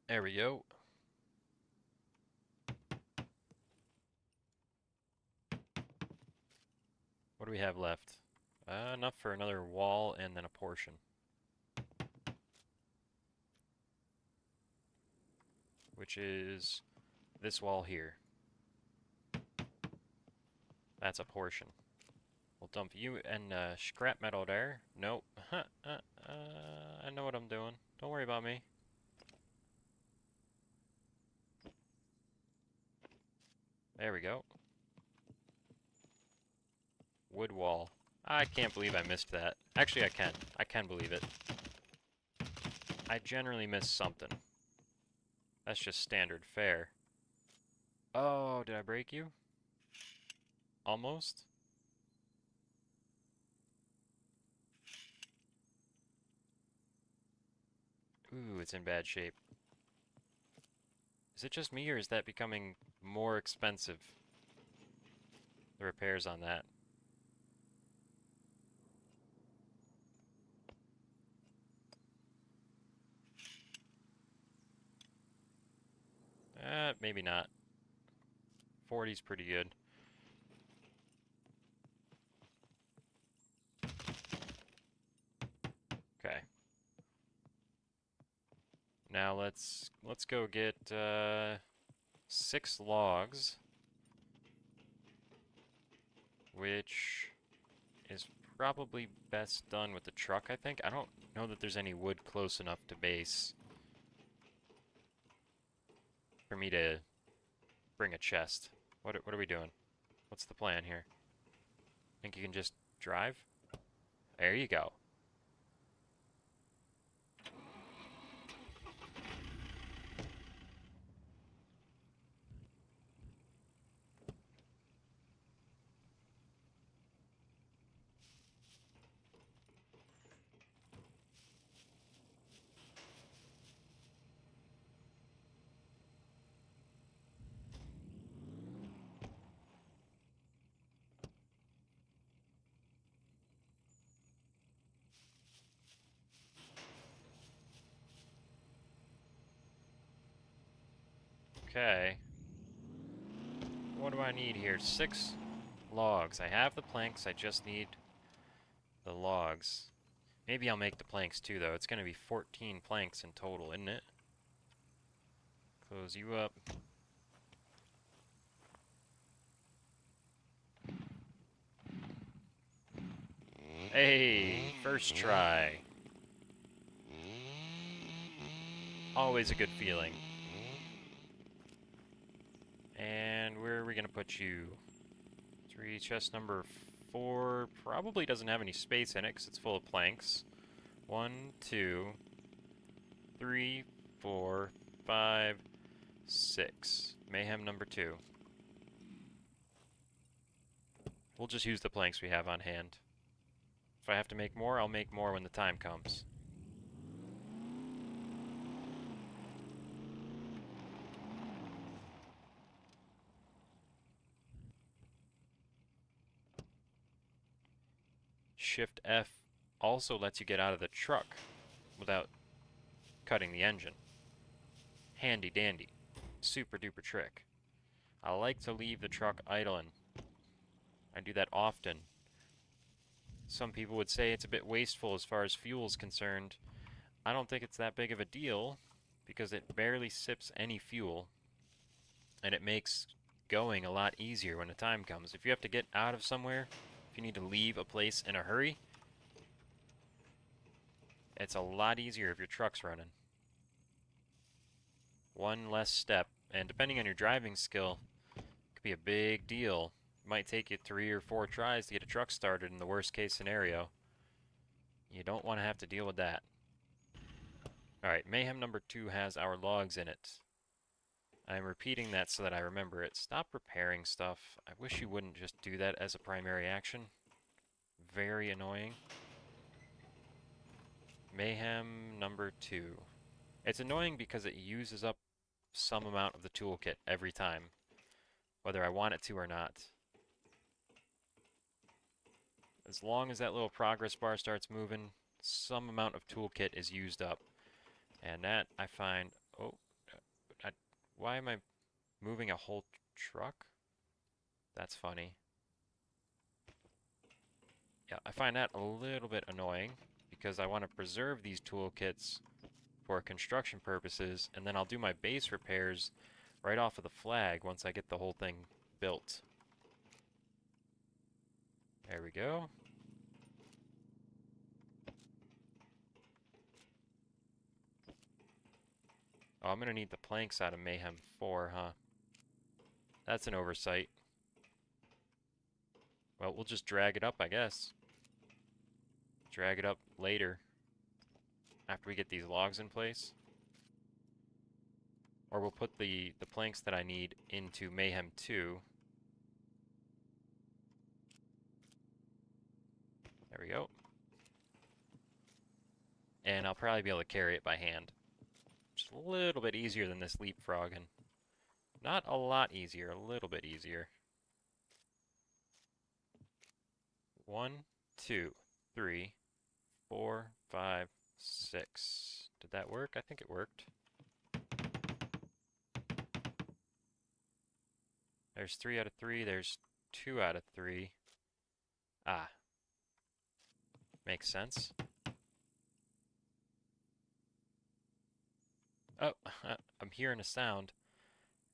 There we go. What do we have left? Enough for another wall and then a portion. Which is this wall here. That's a portion. We'll dump you and scrap metal there. Nope. I know what I'm doing. Don't worry about me. There we go. Wood wall. I can't believe I missed that. Actually, I can. I can believe it. I generally miss something. That's just standard fare. Oh, did I break you? Almost? Ooh, it's in bad shape. Is it just me, or is that becoming more expensive? The repairs on that. Maybe not. 40's pretty good. Okay. Now let's go get 6 logs, which is probably best done with the truck, I think. I don't know that there's any wood close enough to base for me to bring a chest. What are we doing? What's the plan here? Think you can just drive? There you go. Okay. What do I need here? 6 logs. I have the planks, I just need the logs. Maybe I'll make the planks too, though. It's going to be 14 planks in total, isn't it? Close you up. Hey, first try. Always a good feeling. And where are we going to put you? 3, chest number 4. Probably doesn't have any space in it because it's full of planks. 1, 2, 3, 4, 5, 6. Mayhem number 2. We'll just use the planks we have on hand. If I have to make more, I'll make more when the time comes. Shift F also lets you get out of the truck without cutting the engine. Handy dandy. Super duper trick. I like to leave the truck idling. I do that often. Some people would say it's a bit wasteful as far as fuel is concerned. I don't think it's that big of a deal because it barely sips any fuel and it makes going a lot easier when the time comes. If you have to get out of somewhere, if you need to leave a place in a hurry, it's a lot easier if your truck's running. One less step, and depending on your driving skill, it could be a big deal. It might take you 3 or 4 tries to get a truck started in the worst case scenario. You don't want to have to deal with that. Alright, Mayhem number 2 has our logs in it. I'm repeating that so that I remember it. Stop repairing stuff. I wish you wouldn't just do that as a primary action. Very annoying. Mayhem number 2. It's annoying because it uses up some amount of the toolkit every time, whether I want it to or not. As long as that little progress bar starts moving, some amount of toolkit is used up. And that, I find... Oh, why am I moving a whole truck? That's funny. Yeah, I find that a little bit annoying because I want to preserve these toolkits for construction purposes, and then I'll do my base repairs right off of the flag once I get the whole thing built. There we go. Oh, I'm gonna need the planks out of Mayhem 4, huh? That's an oversight. Well, we'll just drag it up, I guess. Drag it up later, after we get these logs in place. Or we'll put the planks that I need into Mayhem 2. There we go. And I'll probably be able to carry it by hand. Just a little bit easier than this leapfrogging. Not a lot easier, a little bit easier. 1, 2, 3, 4, 5, 6. Did that work? I think it worked. There's 3 out of 3. There's 2 out of 3. Ah. Makes sense. Oh, I'm hearing a sound,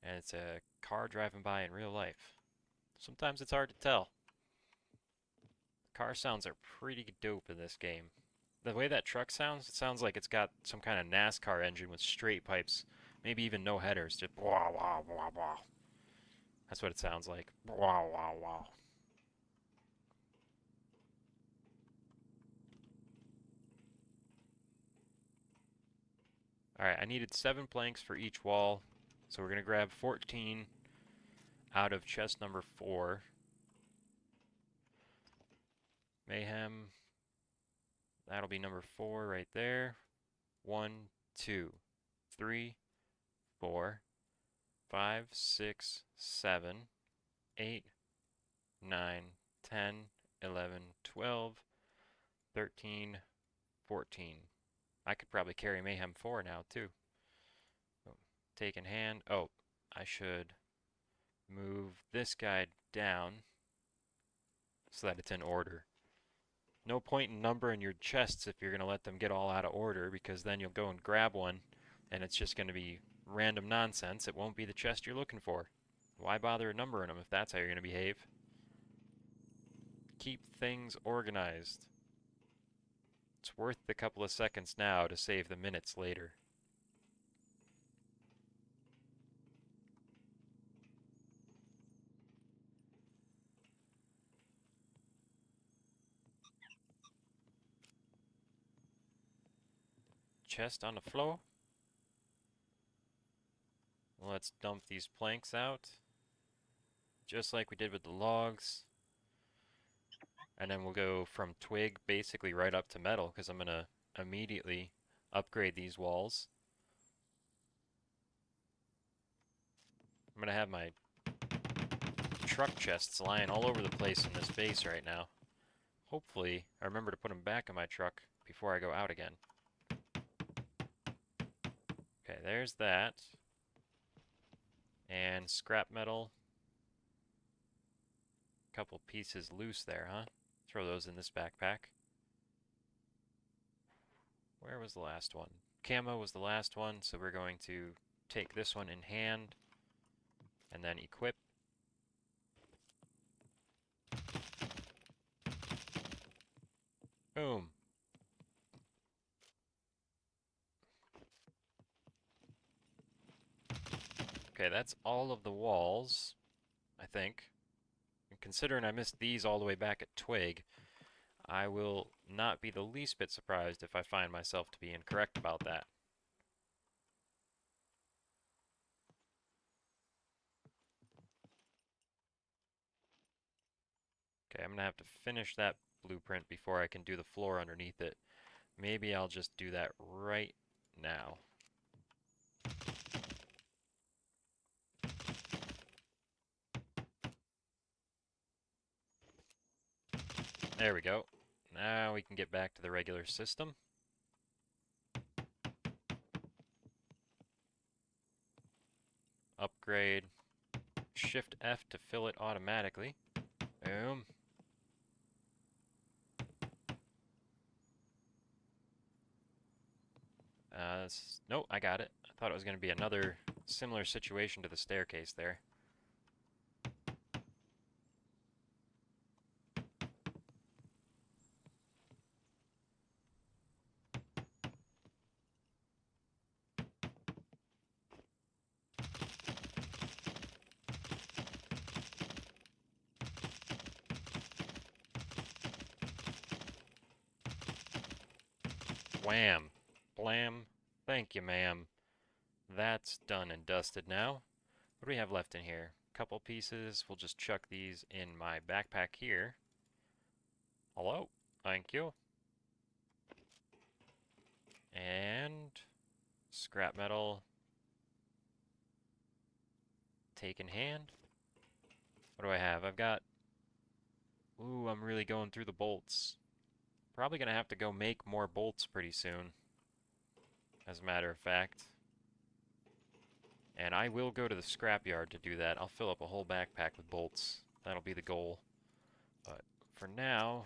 and it's a car driving by in real life. Sometimes it's hard to tell. The Car sounds are pretty dope in this game. The way that truck sounds, it sounds like it's got some kind of NASCAR engine with straight pipes. Maybe even no headers. Just wah wah wah wah. That's what it sounds like. Wah wah wah. Alright, I needed 7 planks for each wall. So we're going to grab 14 out of chest number 4. Mayhem. That'll be number 4 right there. 1, 2, 3, 4, 5, 6, 7, 8, 9, 10, 11, 12, 13, 14. I could probably carry Mayhem 4 now, too. Oh, take in hand. Oh, I should move this guy down so that it's in order. No point in numbering your chests if you're going to let them get all out of order, because then you'll go and grab one and it's just going to be random nonsense. It won't be the chest you're looking for. Why bother numbering them if that's how you're going to behave? Keep things organized. It's worth the couple of seconds now to save the minutes later. Chest on the floor. Let's dump these planks out, just like we did with the logs. And then we'll go from twig basically right up to metal, because I'm going to immediately upgrade these walls. I'm going to have my truck chests lying all over the place in this base right now. Hopefully, I remember to put them back in my truck before I go out again. Okay, there's that. And scrap metal. Couple pieces loose there, huh? Throw those in this backpack. Where was the last one? Camo was the last one, so we're going to take this one in hand and then equip. Boom. Okay, that's all of the walls, I think. And considering I missed these all the way back at twig, I will not be the least bit surprised if I find myself to be incorrect about that. Okay, I'm going to have to finish that blueprint before I can do the floor underneath it. Maybe I'll just do that right now. There we go. Now we can get back to the regular system. Upgrade. Shift F to fill it automatically. Boom. Nope, I got it. I thought it was going to be another similar situation to the staircase there. Wham! Blam! Thank you, ma'am. That's done and dusted now. What do we have left in here? Couple pieces. We'll just chuck these in my backpack here. Hello. Thank you. And scrap metal. Take in hand. What do I have? I've got... Ooh, I'm really going through the bolts. Probably going to have to go make more bolts pretty soon, as a matter of fact. And I will go to the scrapyard to do that. I'll fill up a whole backpack with bolts. That'll be the goal. But for now,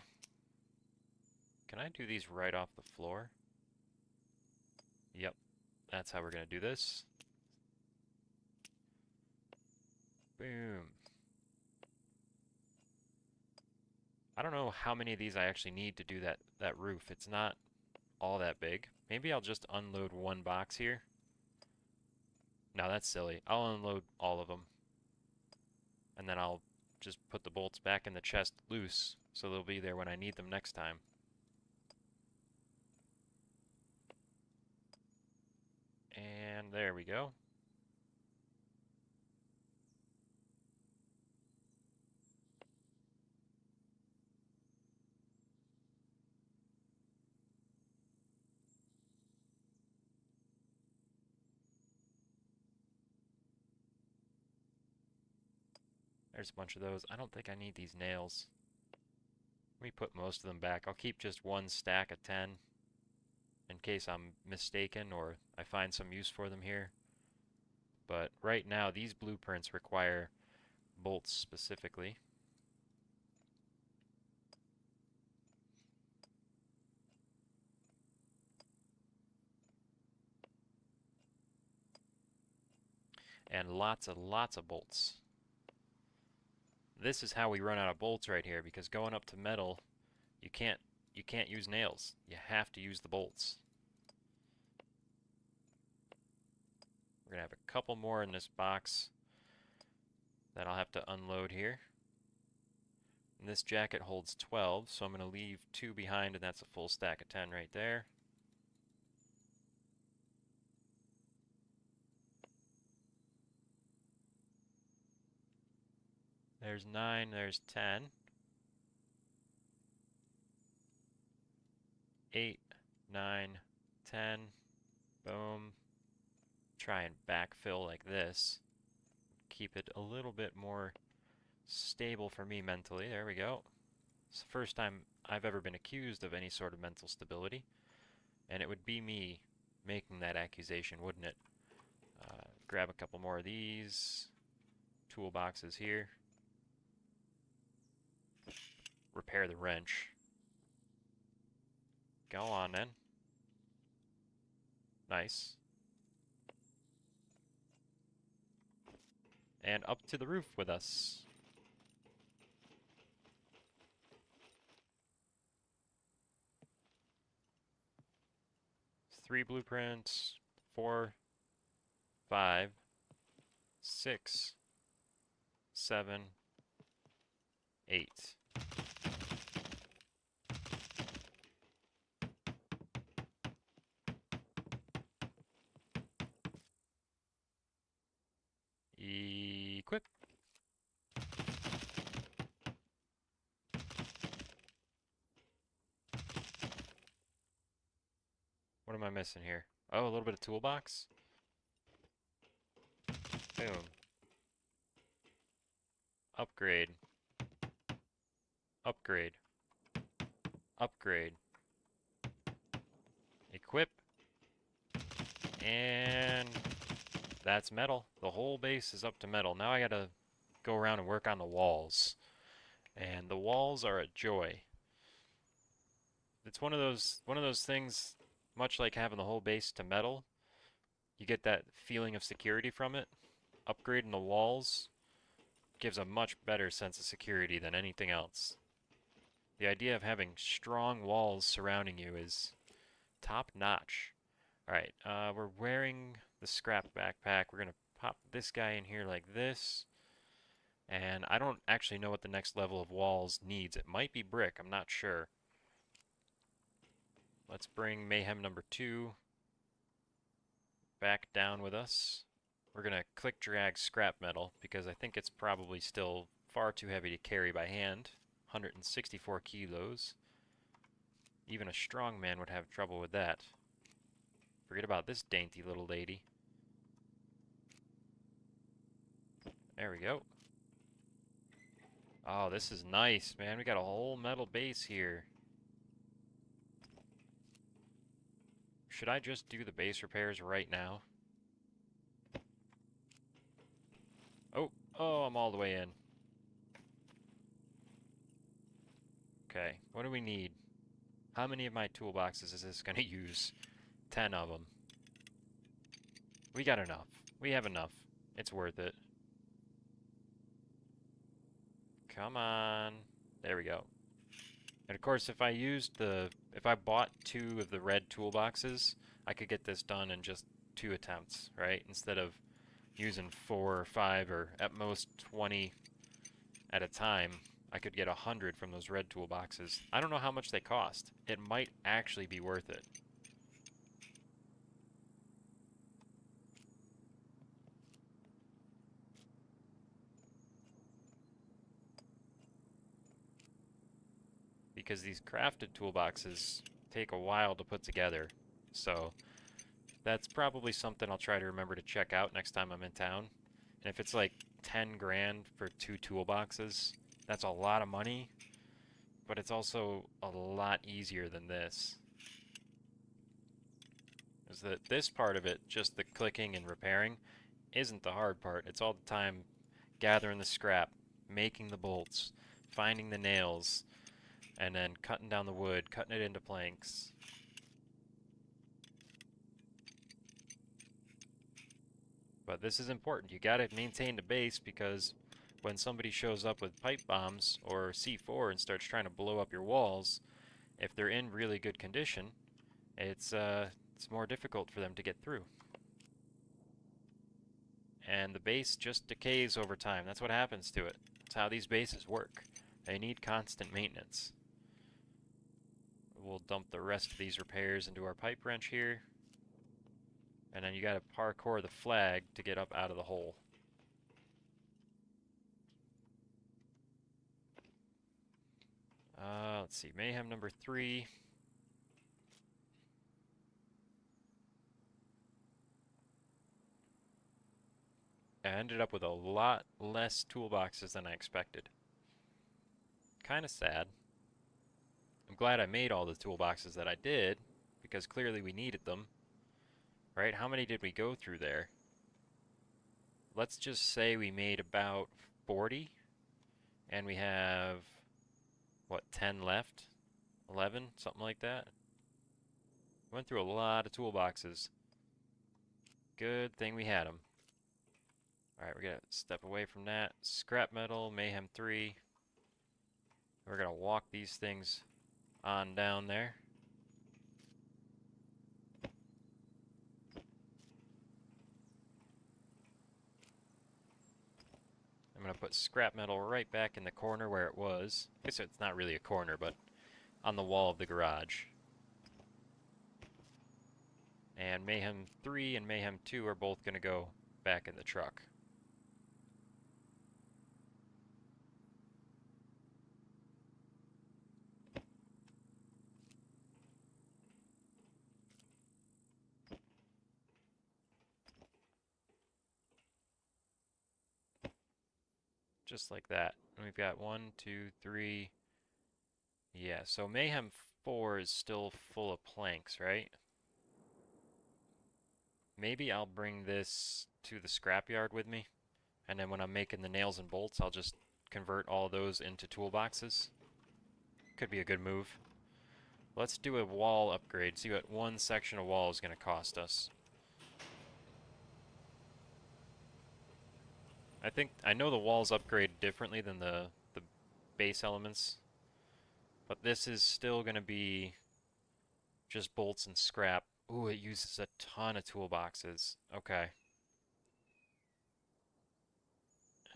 can I do these right off the floor? Yep, that's how we're going to do this. Boom. I don't know how many of these I actually need to do that roof. It's not all that big. Maybe I'll just unload one box here. No, that's silly. I'll unload all of them. And then I'll just put the bolts back in the chest loose, so they'll be there when I need them next time. And there we go. There's a bunch of those. I don't think I need these nails. Let me put most of them back. I'll keep just one stack of 10 in case I'm mistaken or I find some use for them here. But right now, these blueprints require bolts specifically. And lots of bolts. This is how we run out of bolts right here, because going up to metal, you can't use nails. You have to use the bolts. We're gonna have a couple more in this box that I'll have to unload here. And this jacket holds 12, so I'm gonna leave 2 behind, and that's a full stack of 10 right there. There's 9, there's 10. 8, 9, 10. Boom. Try and backfill like this. Keep it a little bit more stable for me mentally. There we go. It's the first time I've ever been accused of any sort of mental stability. And it would be me making that accusation, wouldn't it? Grab a couple more of these. Toolboxes here. Repair the wrench. Go on then. Nice. And up to the roof with us. Three blueprints, 4, 5, 6, 7, 8. Equip. What am I missing here? Oh, a little bit of toolbox. Boom. Upgrade. Upgrade. Upgrade. Equip. And that's metal. The whole base is up to metal. Now I gotta go around and work on the walls. And the walls are a joy. It's one of those things, much like having the whole base to metal. You get that feeling of security from it. Upgrading the walls gives a much better sense of security than anything else. The idea of having strong walls surrounding you is top notch. Alright, we're wearing the scrap backpack. We're gonna pop this guy in here like this. And I don't actually know what the next level of walls needs. It might be brick, I'm not sure. Let's bring Mayhem number 2 back down with us. We're gonna click drag scrap metal because I think it's probably still far too heavy to carry by hand. 164 kilos. Even a strong man would have trouble with that. Forget about this dainty little lady. There we go. Oh, this is nice, man. We got a whole metal base here. Should I just do the base repairs right now? Oh, I'm all the way in. Okay, what do we need? How many of my toolboxes is this going to use? 10 of them. We got enough. We have enough. It's worth it. Come on. There we go. And of course, if I bought 2 of the red toolboxes, I could get this done in just 2 attempts, right? Instead of using 4 or 5 or at most 20 at a time, I could get 100 from those red toolboxes. I don't know how much they cost. It might actually be worth it. Because these crafted toolboxes take a while to put together. So that's probably something I'll try to remember to check out next time I'm in town. And if it's like 10 grand for 2 toolboxes, that's a lot of money, but it's also a lot easier than this. Is that this part of it, just the clicking and repairing, isn't the hard part. It's all the time gathering the scrap, making the bolts, finding the nails, and then cutting down the wood, cutting it into planks. But this is important. You gotta maintain the base because when somebody shows up with pipe bombs or C4 and starts trying to blow up your walls, if they're in really good condition, it's more difficult for them to get through. And the base just decays over time. That's what happens to it. That's how these bases work. They need constant maintenance. We'll dump the rest of these repairs into our pipe wrench here. And then you gotta parkour the flag to get up out of the hole. Let's see, mayhem number 3. I ended up with a lot less toolboxes than I expected. Kinda sad. I'm glad I made all the toolboxes that I did, because clearly we needed them. Right? How many did we go through there? Let's just say we made about 40, and we have, what, 10 left? 11? Something like that? Went through a lot of toolboxes. Good thing we had them. Alright, we're gonna step away from that. Scrap metal, mayhem 3. We're gonna walk these things on down there. I'm gonna put scrap metal right back in the corner where it was. I guess it's not really a corner, but on the wall of the garage. And mayhem 3 and mayhem 2 are both gonna go back in the truck. Just like that. And we've got 1, 2, 3. Yeah, so mayhem 4 is still full of planks, right? Maybe I'll bring this to the scrapyard with me, and then when I'm making the nails and bolts, I'll just convert all those into toolboxes. Could be a good move. Let's do a wall upgrade, see what one section of wall is going to cost us. I know the walls upgrade differently than the base elements, but this is still going to be just bolts and scrap. Ooh, it uses a ton of toolboxes. Okay.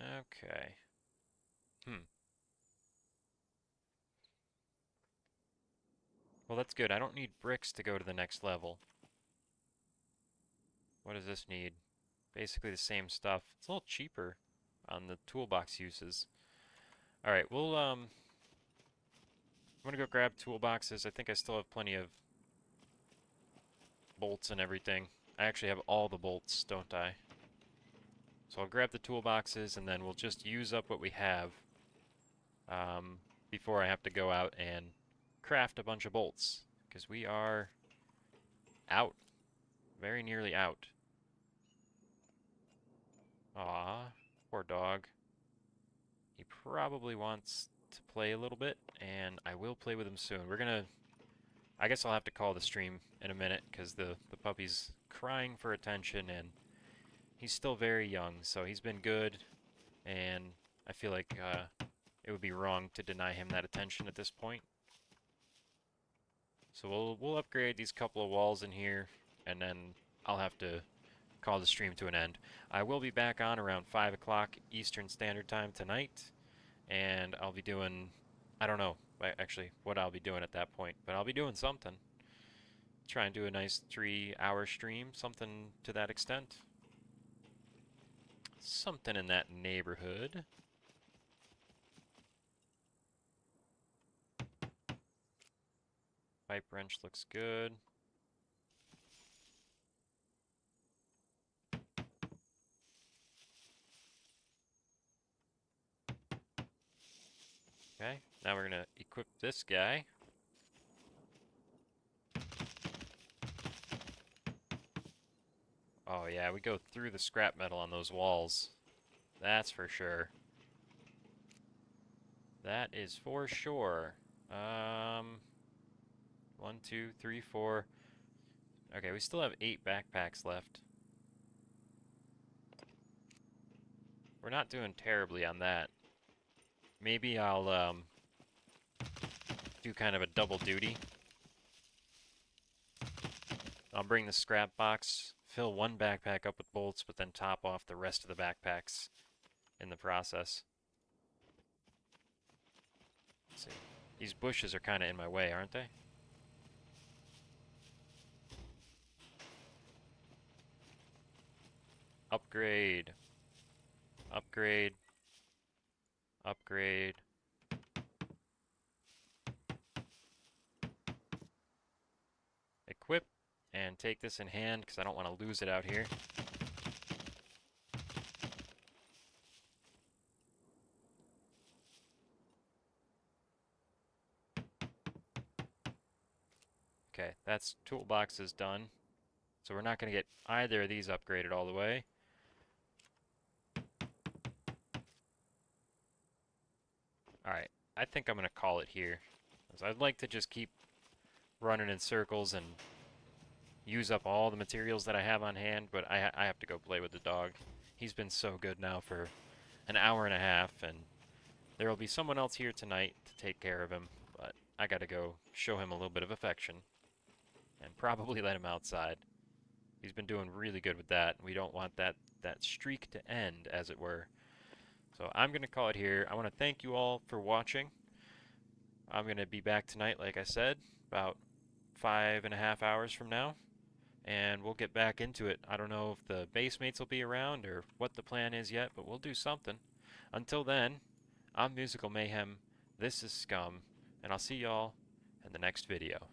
Okay. Well, that's good. I don't need bricks to go to the next level. What does this need? Basically the same stuff. It's a little cheaper on the toolbox uses. Alright, I'm gonna go grab toolboxes. I think I still have plenty of bolts and everything. I actually have all the bolts, don't I? So I'll grab the toolboxes and then we'll just use up what we have before I have to go out and craft a bunch of bolts. Because we are out. Very nearly out. Aw, poor dog. He probably wants to play a little bit, and I will play with him soon. I guess I'll have to call the stream in a minute, because the puppy's crying for attention, and he's still very young, so he's been good, and I feel like it would be wrong to deny him that attention at this point. So we'll upgrade these couple of walls in here, and then I'll have to call the stream to an end. I will be back on around 5 o'clock Eastern Standard Time tonight, and I'll be doing, I don't know actually what I'll be doing at that point, but I'll be doing something. Try and do a nice 3-hour stream, something to that extent. Something in that neighborhood. Pipe wrench looks good. Okay, now we're gonna equip this guy. Oh yeah, we go through the scrap metal on those walls. That's for sure. That is for sure. 1, 2, 3, 4. Okay, we still have 8 backpacks left. We're not doing terribly on that. Maybe I'll do kind of a double duty. I'll bring the scrap box, fill one backpack up with bolts, but then top off the rest of the backpacks in the process. Let's see. These bushes are kind of in my way, aren't they? Upgrade. Upgrade. Upgrade. Equip. And take this in hand, because I don't want to lose it out here. Okay, that's toolboxes done. So we're not going to get either of these upgraded all the way. Alright, I think I'm going to call it here. I'd like to just keep running in circles and use up all the materials that I have on hand, but I have to go play with the dog. He's been so good now for an hour and a half, and there will be someone else here tonight to take care of him, but I gotta go show him a little bit of affection and probably let him outside. He's been doing really good with that. We don't want that streak to end, as it were. So I'm going to call it here. I want to thank you all for watching. I'm going to be back tonight, like I said, about 5.5 hours from now, and we'll get back into it. I don't know if the base mates will be around or what the plan is yet, but we'll do something. Until then, I'm Musical Mayhem, this is Scum, and I'll see y'all in the next video.